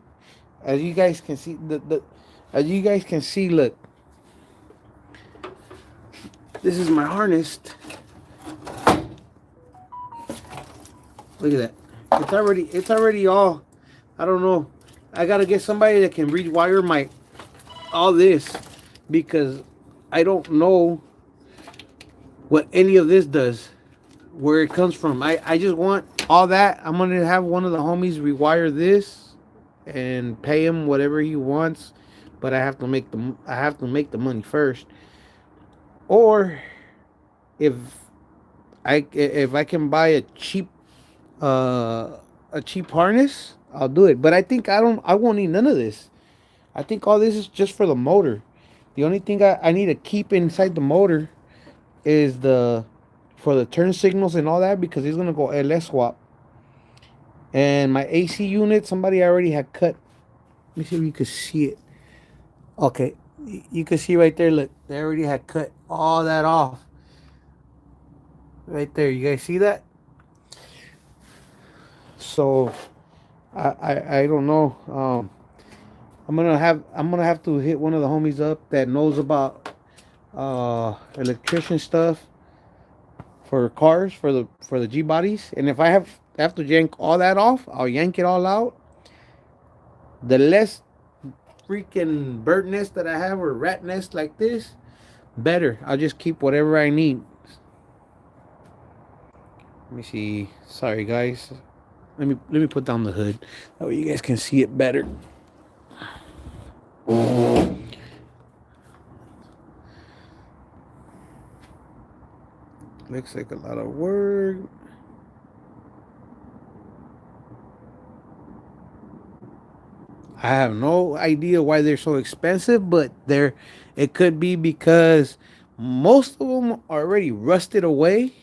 As you guys can see, look. This is my harness. Look at that. It's already all, I don't know. I gotta get somebody that can rewire all this, because I don't know what any of this does, where it comes from. I just want all that. I'm gonna have one of the homies rewire this and pay him whatever he wants, but I have to make the money first. Or if I can buy a cheap harness, I'll do it. But I think I won't need none of this. I think all this is just for the motor. The only thing I need to keep inside the motor is the for the turn signals and all that, because he's gonna go LS swap. And my AC unit, somebody already had cut. Let me see if you can see it. Okay, you can see right there. Look, they already had cut all that off. Right there, you guys see that? So I don't know. I'm gonna have to hit one of the homies up that knows about electrician stuff for cars for the G bodies. And if I have to yank all that off, I'll yank it all out. The less freaking bird nest that I have or rat nest like this, better. I'll just keep whatever I need. Let me see. Sorry guys. Let me put down the hood. That way you guys can see it better. Looks like a lot of work. I have no idea why they're so expensive, but it could be because most of them are already rusted away,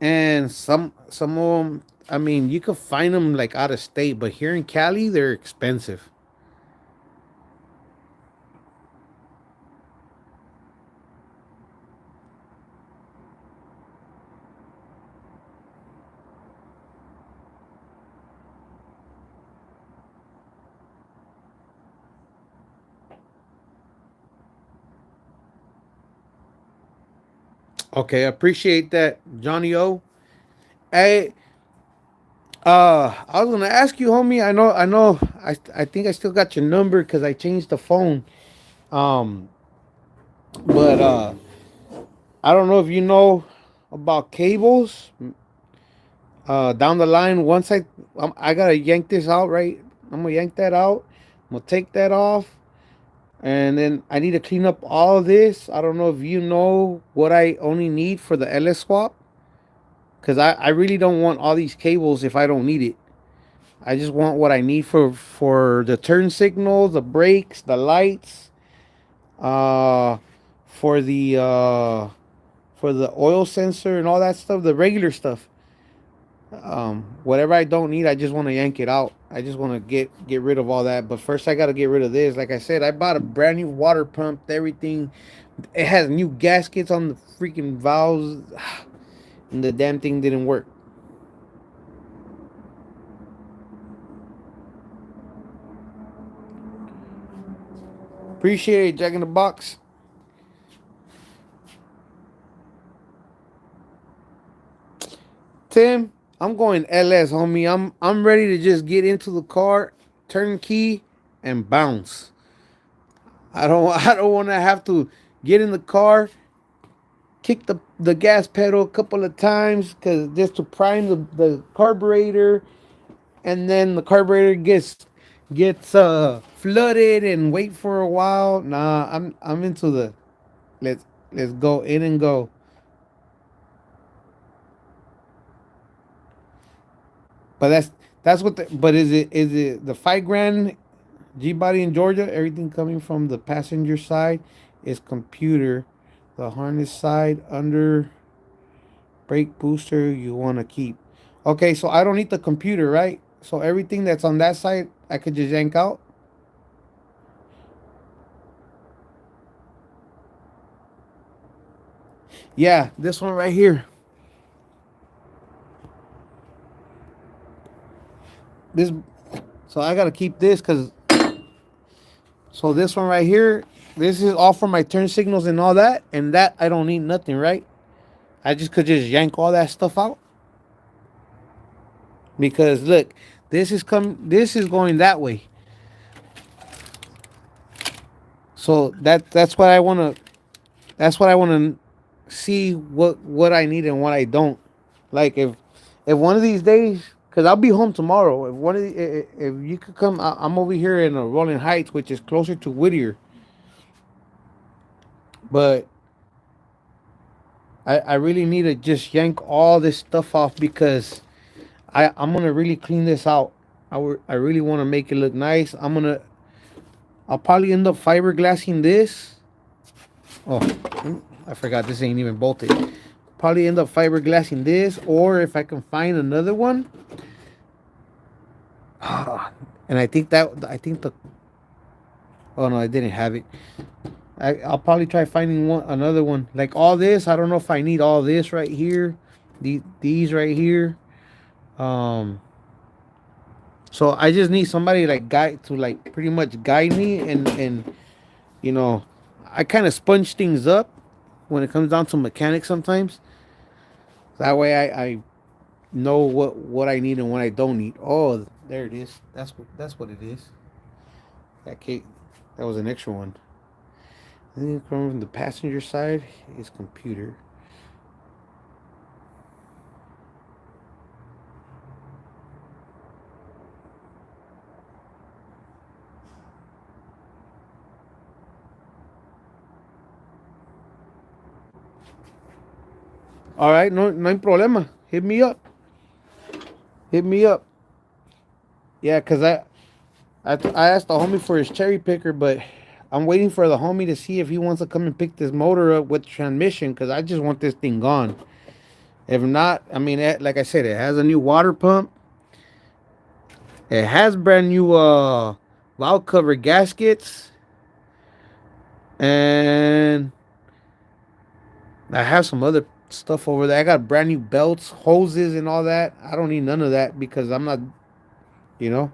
and some of them. I mean, you could find them like out of state, but here in Cali, they're expensive. Okay, I appreciate that, Johnny O. Hey, I was gonna ask you, homie. I think I still got your number because I changed the phone. Um, but I don't know if you know about cables. Down the line, once I gotta yank this out, right? I'm gonna yank that out. I'm gonna take that off, and then I need to clean up all of this. I don't know if you know what I only need for the LS swap, because I really don't want all these cables if I don't need it. I just want what I need for the turn signal, the brakes, the lights, uh, for the uh, for the oil sensor and all that stuff, the regular stuff. Whatever I don't need, I just want to yank it out. I just want to get rid of all that. But first, I got to get rid of this. Like I said, I bought a brand new water pump. Everything. It has new gaskets on the freaking valves, and the damn thing didn't work. Appreciate it, Jack in the Box. Tim, I'm going LS, homie. I'm ready to just get into the car, turn key, and bounce. I don't want to have to get in the car, kick the gas pedal a couple of times because just to prime the carburetor, and then the carburetor gets flooded and wait for a while. Nah, I'm into the let's let's go in and go. But that's what but is it the 5 grand G body in Georgia? Everything coming from the passenger side is computer. The harness side under brake booster you want to keep. Okay, so I don't need the computer, right? So everything that's on that side I could just yank out. Yeah, this one right here. This so I gotta keep this because so this one right here, this is all for my turn signals and all that, and that I don't need nothing, right? I just could just yank all that stuff out because look, this is going that way. So that's what I want to see what I need and what I don't. Like if one of these days, cause I'll be home tomorrow. If you could come, I'm over here in Rolling Heights, which is closer to Whittier. But I really need to just yank all this stuff off because I'm gonna really clean this out. I really want to make it look nice. I'll probably end up fiberglassing this. Oh, I forgot this ain't even bolted. probably end up fiberglassing this, or if I can find another one. And I think the oh no, I didn't have it. I'll probably try finding another one like all this. I don't know if I need all this right here, these right here. Um, so I just need somebody like guide to like pretty much guide me and you know, I kind of sponge things up when it comes down to mechanics sometimes. That way I know what I need and what I don't need. Oh, there it is. That's what it is. That cake, that was an extra one. Then coming from the passenger side is computer. All right, no hay problema. Hit me up. Hit me up. Yeah, cause I asked the homie for his cherry picker, but I'm waiting for the homie to see if he wants to come and pick this motor up with transmission, cause I just want this thing gone. If not, I mean, like I said, it has a new water pump. It has brand new valve cover gaskets, and I have some other stuff over there. I got brand new belts, hoses, and all that. I don't need none of that because I'm not, you know.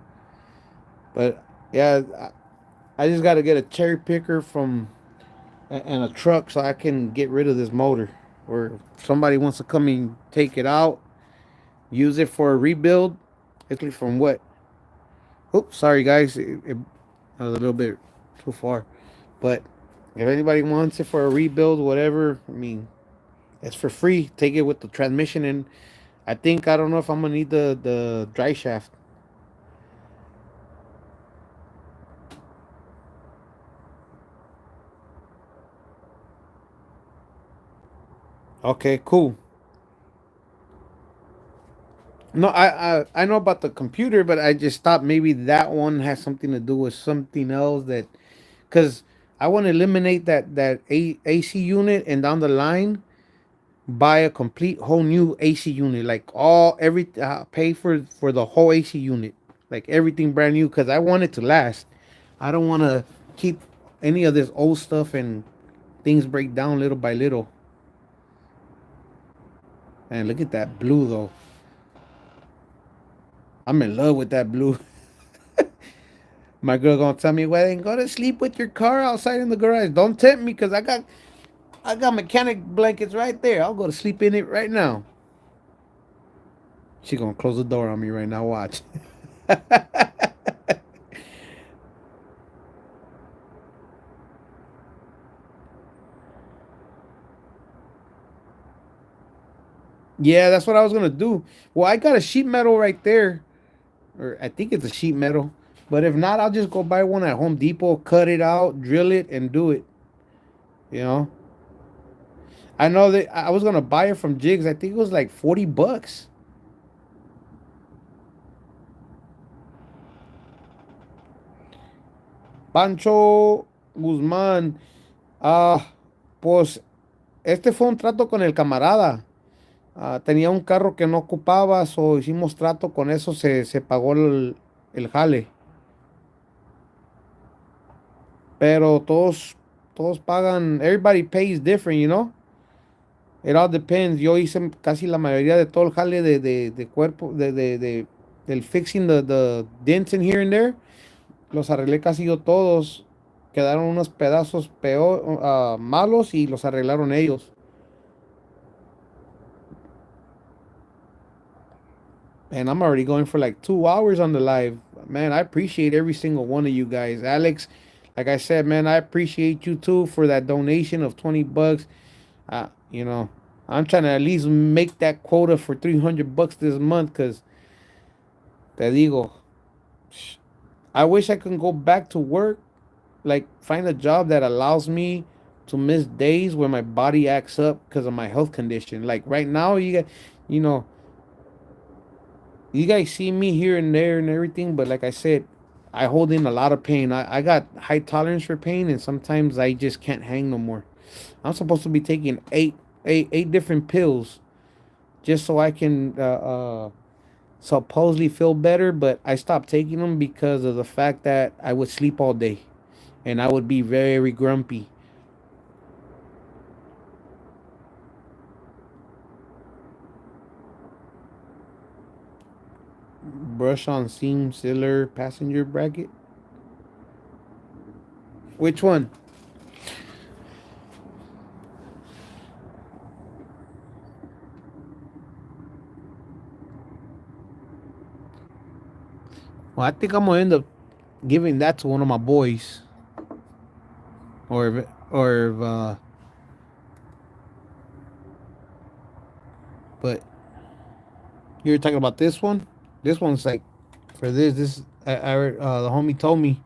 But yeah, I just got to get a cherry picker from and a truck so I can get rid of this motor. Or if somebody wants to come and take it out, use it for a rebuild. It's from what? Oops, sorry guys, it was a little bit too far. But if anybody wants it for a rebuild, whatever, I mean, it's for free. Take it with the transmission, and I don't know if I'm gonna need the dry shaft. Okay, cool. No, I know about the computer, but I just thought maybe that one has something to do with something else that, because I want to eliminate that AC unit and down the line buy a complete whole new AC unit, like pay for the whole AC unit, like everything brand new, because I want it to last. I don't want to keep any of this old stuff and things break down little by little. And look at that blue though. I'm in love with that blue. My girl gonna tell me, well, then go to sleep with your car outside in the garage. Don't tempt me, cause I got mechanic blankets right there. I'll go to sleep in it right now. She gonna close the door on me right now. Watch. Yeah, that's what I was gonna do. Well, I got a sheet metal right there, or I think it's a sheet metal. But if not, I'll just go buy one at Home Depot, cut it out, drill it, and do it. You know, I know that I was gonna buy it from Jigs. I think it was like $40. Pancho Guzmán. Ah, pues este fue un trato con el camarada. Tenía un carro que no ocupaba, o hicimos trato con eso, se pagó el jale. Pero todos pagan, everybody pays different, you know? It all depends. Yo hice casi la mayoría de todo el jale de cuerpo, del fixing the dents in here and there. Los arreglé casi yo todos. Quedaron unos pedazos malos y los arreglaron ellos. And I'm already going for like 2 hours on the live. Man, I appreciate every single one of you guys. Alex, like I said, man, I appreciate you too for that donation of $20. You know, I'm trying to at least make that quota for $300 this month, because te digo, I wish I could go back to work, like find a job that allows me to miss days where my body acts up because of my health condition. Like right now, you know, you guys see me here and there and everything, but like I said, I hold in a lot of pain. I got high tolerance for pain, and sometimes I just can't hang no more. I'm supposed to be taking eight different pills just so I can supposedly feel better. But I stopped taking them because of the fact that I would sleep all day and I would be very grumpy. Brush on seam sealer passenger bracket. Which one? Well, I think I'm gonna end up giving that to one of my boys, or but you're talking about this one. This one's like for this. This the homie told me.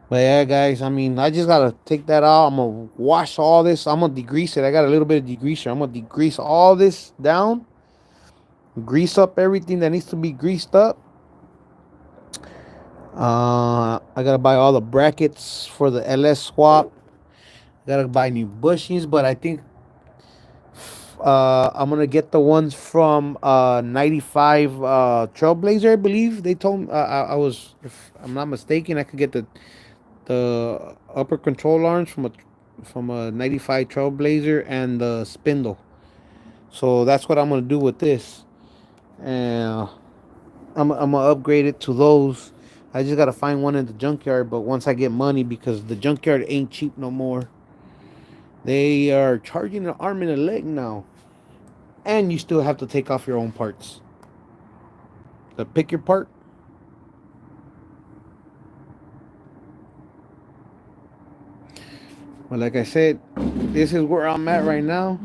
But yeah, guys, I mean, I just gotta take that out. I'm gonna wash all this. I'm gonna degrease it. I got a little bit of degreaser. I'm gonna degrease all this down, grease up everything that needs to be greased up. I gotta buy all the brackets for the LS swap. Gotta buy new bushings, but I think I'm gonna get the ones from 95 Trailblazer. I believe they told me. I was, if I'm not mistaken, I could get the upper control arms from a 95 Trailblazer and the spindle. So that's what I'm gonna do with this, and I'm gonna upgrade it to those. I just gotta find one in the junkyard, but once I get money, because the junkyard ain't cheap no more. They are charging an arm and a leg now, and you still have to take off your own parts. The pick your part. But like I said, this is where I'm at right now.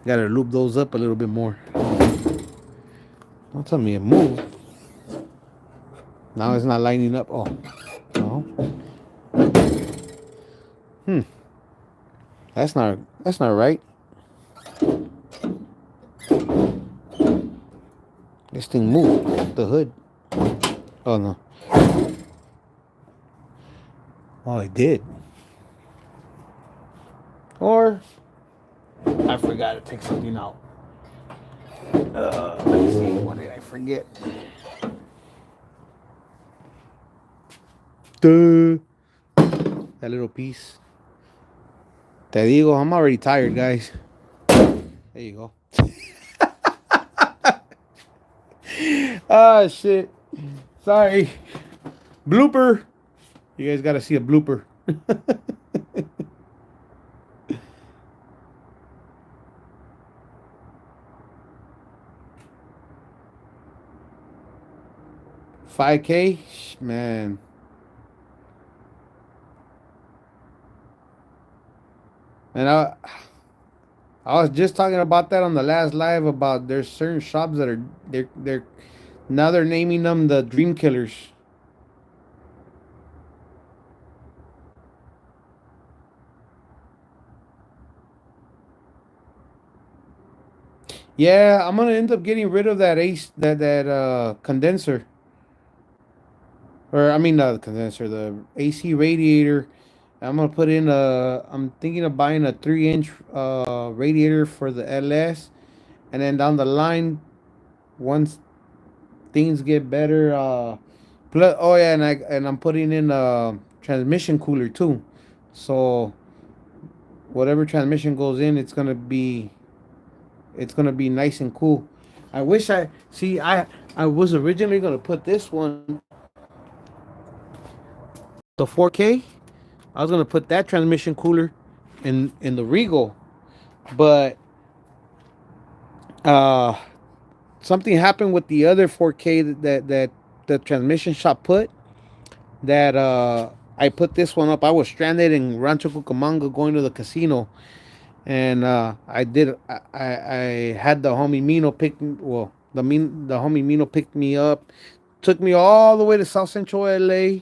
Gotta loop those up a little bit more. Don't tell me it moved. Now it's not lining up. Oh, no. Hmm. That's not right. This thing moved. The hood. Oh no. Oh, it did. Or I forgot to take something out. Let's see. What did I forget? Duh. That little piece. Te digo, I'm already tired, guys. There you go. Ah, shit. Sorry. Blooper. You guys got to see a blooper. 5K? Man. And I was just talking about that on the last live about there's certain shops that are they're now they're naming them the dream killers. Yeah, I'm gonna end up getting rid of that ace that condenser, or I mean the condenser, the AC radiator. I'm gonna put in a. I'm thinking of buying a 3-inch radiator for the LS, and then down the line, once things get better, plus, oh yeah, and I'm putting in a transmission cooler too, so whatever transmission goes in, it's gonna be nice and cool. I wish I see. I was originally gonna put this one, the 4K. I was gonna put that transmission cooler in the Regal, but uh, something happened with the other 4K that the transmission shop put. That I put this one up. I was stranded in Rancho Cucamonga going to the casino, and I had the homie Mino pick well the homie Mino picked me up, took me all the way to South Central LA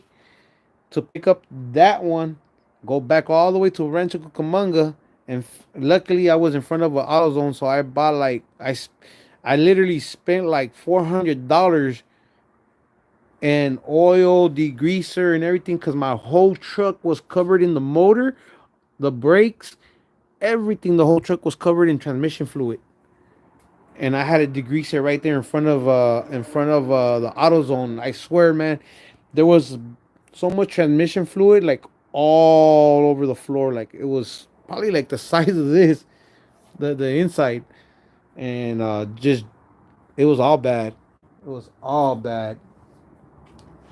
to pick up that one, go back all the way to Rancho Cucamonga, and luckily I was in front of an AutoZone, so I bought I literally spent like $400 and oil, degreaser, and everything because my whole truck was covered in the motor, the brakes, everything. The whole truck was covered in transmission fluid, and I had to degrease it right there in front of the AutoZone. I swear, man, there was so much transmission fluid like all over the floor. Like it was probably like the size of this, the inside, and just it was all bad. It was all bad.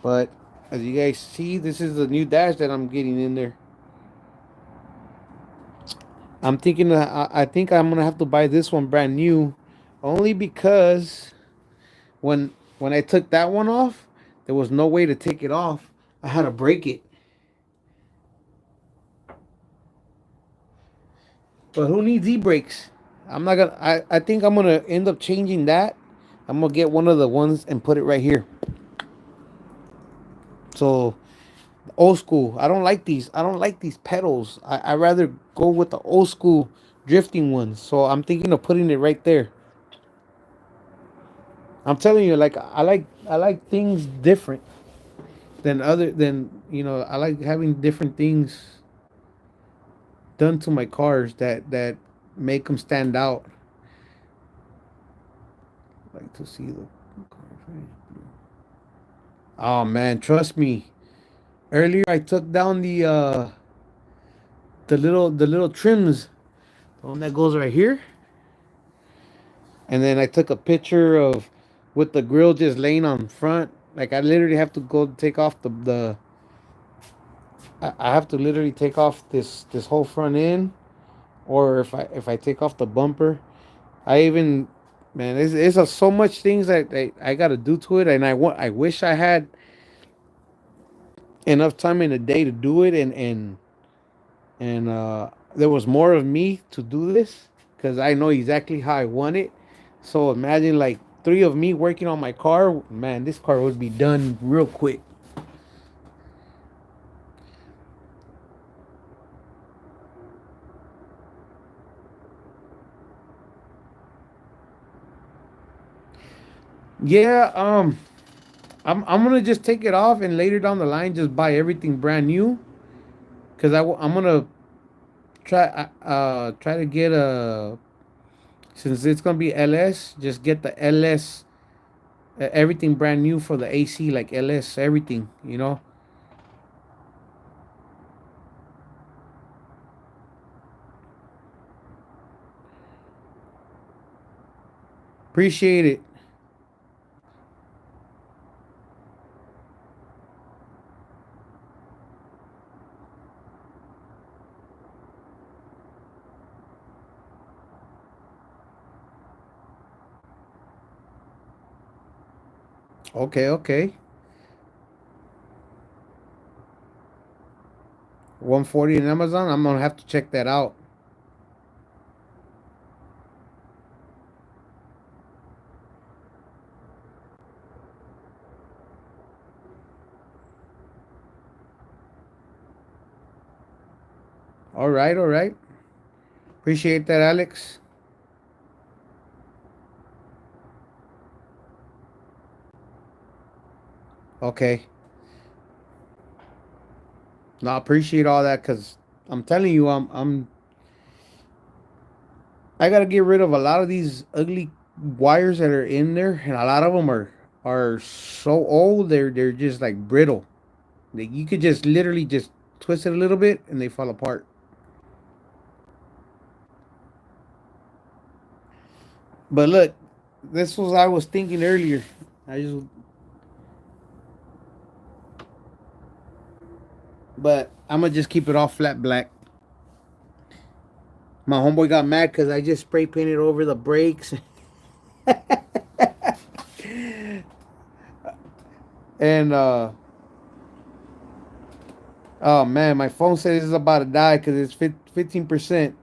But as you guys see, this is the new dash that I'm getting in there. I'm thinking I think I'm gonna have to buy this one brand new, only because when I took that one off, there was no way to take it off. I had to break it. But who needs e-brakes? I'm not gonna. I think I'm gonna end up changing that. I'm gonna get one of the ones and put it right here. So old school. I don't like these. I don't like these pedals. I rather go with the old school drifting ones. So I'm thinking of putting it right there. I'm telling you, like I like things different than other than I like having different things done to my cars that make them stand out. Like to see the. Oh man, trust me. Earlier I took down the little trims, the one that goes right here, and then I took a picture of with the grill just laying on front. Like I literally have to go take off the I have to literally take off this whole front end, or if I take off the bumper, I even man, it's so much things that I got to do to it, and I wish I had enough time in the day to do it, and there was more of me to do this because I know exactly how I want it. So imagine like three of me working on my car, man, this car would be done real quick. Yeah, I'm gonna just take it off and later down the line just buy everything brand new because I'm gonna try to get a since it's gonna be LS, just get the LS everything brand new for the AC, like LS everything, Appreciate it. Okay, okay. 140 in Amazon. I'm gonna have to check that out. All right, all right. Appreciate that, Alex. Okay. No, I appreciate all that because I'm telling you, I gotta get rid of a lot of these ugly wires that are in there, and a lot of them are so old they're just like brittle. Like you could just literally just twist it a little bit and they fall apart. But look, this was I was thinking earlier. I just but I'm gonna just keep it all flat black. My homeboy got mad because I just spray painted over the brakes, and oh man, my phone says it's about to die because it's 15%.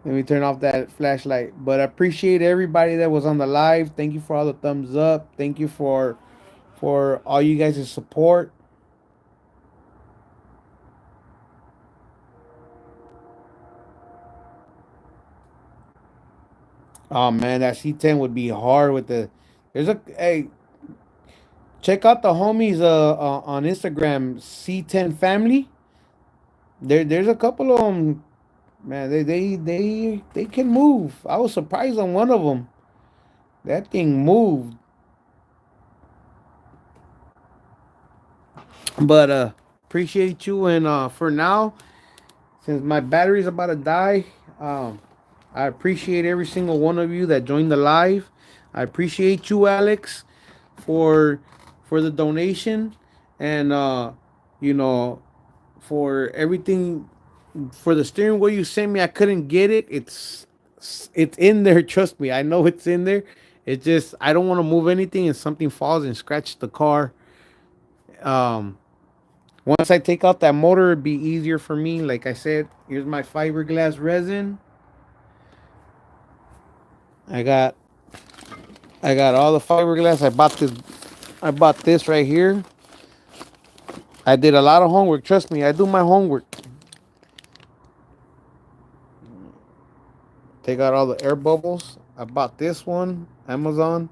Let me turn off that flashlight. But I appreciate everybody that was on the live. Thank you for all the thumbs up. Thank you for all you guys' support. Oh man, that C10 would be hard with the. There's a hey, Check out the homies on Instagram, C10 Family. There's a couple of them, man. They can move. I was surprised on one of them. That thing moved. But appreciate you, and for now, since my battery's about to die, um, I appreciate every single one of you that joined the live. I appreciate you, Alex, for the donation, and you know, for everything, for the steering wheel you sent me. I couldn't get it. It's in there. Trust me, I know it's in there. It's just I don't want to move anything and something falls and scratches the car. Um, Once I take out that motor, it'd be easier for me. Like I said, here's my fiberglass resin. I got I got all the fiberglass. I bought this right here. I did a lot of homework. Trust me, I do my homework. Take out all the air bubbles. I bought this one, Amazon.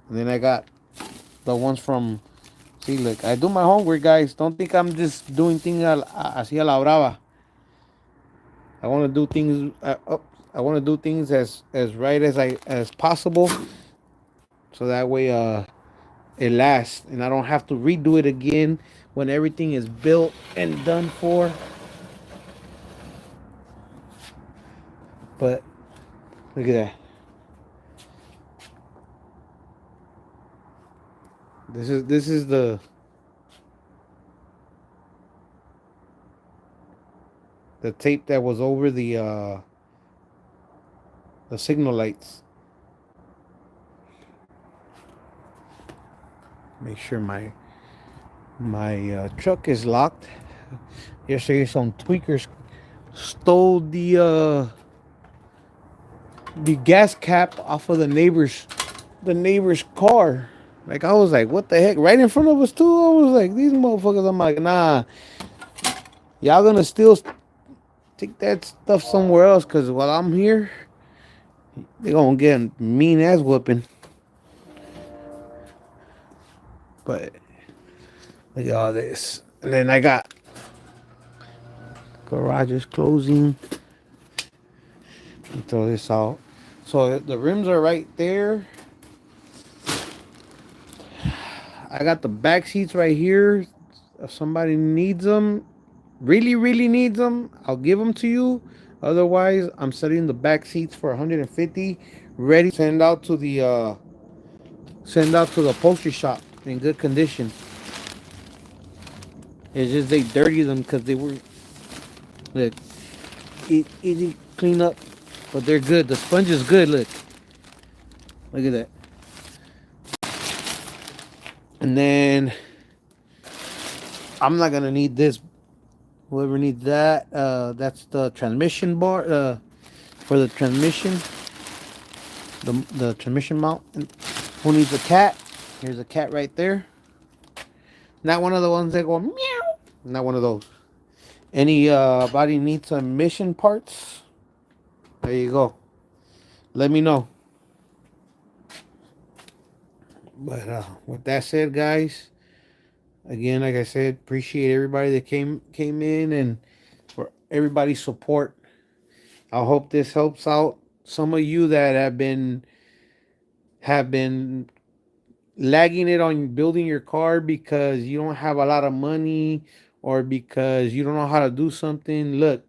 And then I got the ones from. See, look, I do my homework, guys. Don't think I'm just doing things así a la brava. I want to do things. I want to do things as right as possible, so that way it lasts, and I don't have to redo it again when everything is built and done for. But look at that. This is the tape that was over the signal lights. Make sure my truck is locked. Yesterday, some tweakers stole the gas cap off of the neighbor's car. Like I was like, what the heck? Right in front of us too. I was like, these motherfuckers. I'm like, nah, y'all gonna still take that stuff somewhere else, cause while I'm here, they gonna get a mean ass whooping. But look at all this, and then I got garages closing. Throw this out. So the rims are right there. I got the back seats right here. If somebody needs them, really needs them, I'll give them to you. Otherwise, I'm setting the back seats for 150, ready to send out to the upholstery shop in good condition. It's just they dirty them because they were look easy clean up, but they're good. The sponge is good. Look at that. And then I'm not gonna need this. Whoever needs that, that's the transmission bar for the transmission, the transmission mount. And who needs a cat? Here's a cat right there. Not one of the ones that go meow. Not one of those. Any body needs some mission parts? There you go. Let me know. But with that said, guys, again, like I said, appreciate everybody that came in and for everybody's support. I hope this helps out some of you that have been lagging it on building your car because you don't have a lot of money or because you don't know how to do something. Look,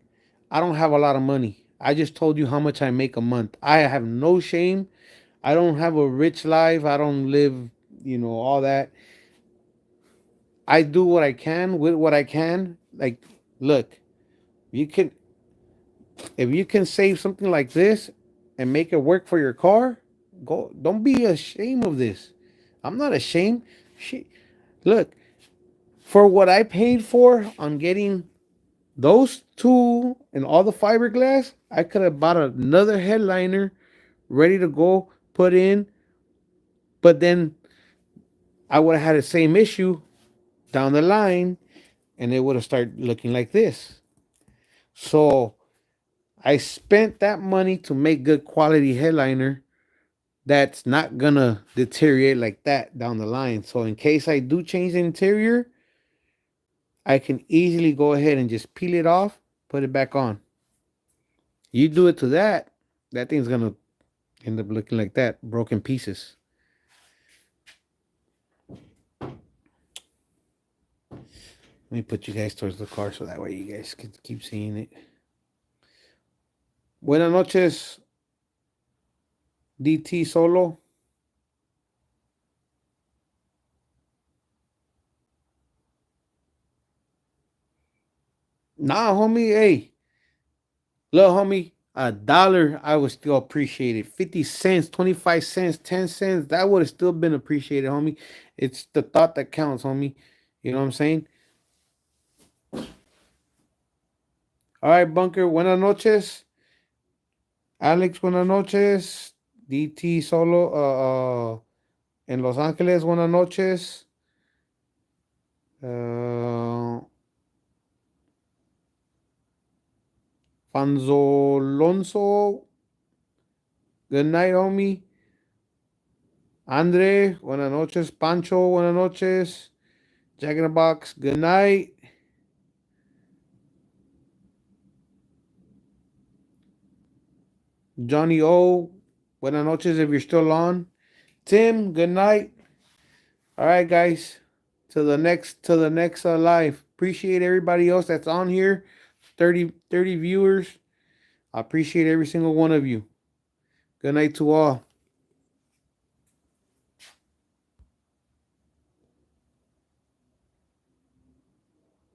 I don't have a lot of money. I just told you how much I make a month. I have no shame. I don't have a rich life. I don't live, all that. I do what I can with what I can. Like, look, you can if you can save something like this and make it work for your car, go. Don't be ashamed of this. I'm not ashamed. She, look, for what I paid for on getting those two and all the fiberglass, I could have bought another headliner ready to go put in, but then I would have had the same issue down the line and it would have started looking like this. So I spent that money to make good quality headliner, that's not gonna deteriorate like that down the line. So in case I do change the interior, I can easily go ahead and just peel it off, put it back on. You do it to that, that thing's gonna end up looking like that, broken pieces. Let me put you guys towards the car so that way you guys can keep seeing it. Buenas noches, DT Solo. Nah, homie, hey, look, homie, $1, I would still appreciate it. 50 cents, 25 cents, 10 cents, that would have still been appreciated, homie. It's the thought that counts, homie. You know what I'm saying? All right, Bunker, buenas noches. Alex, buenas noches. DT Solo, en Los Ángeles, buenas noches. Uh, Fanzo Alonso, good night, homie. Andre, buenas noches. Pancho, buenas noches. Jack in the Box, good night. Johnny O, buenas noches if you're still on. Tim, good night. All right, guys. To the next live. Appreciate everybody else that's on here. 30 viewers. I appreciate every single one of you. Good night to all.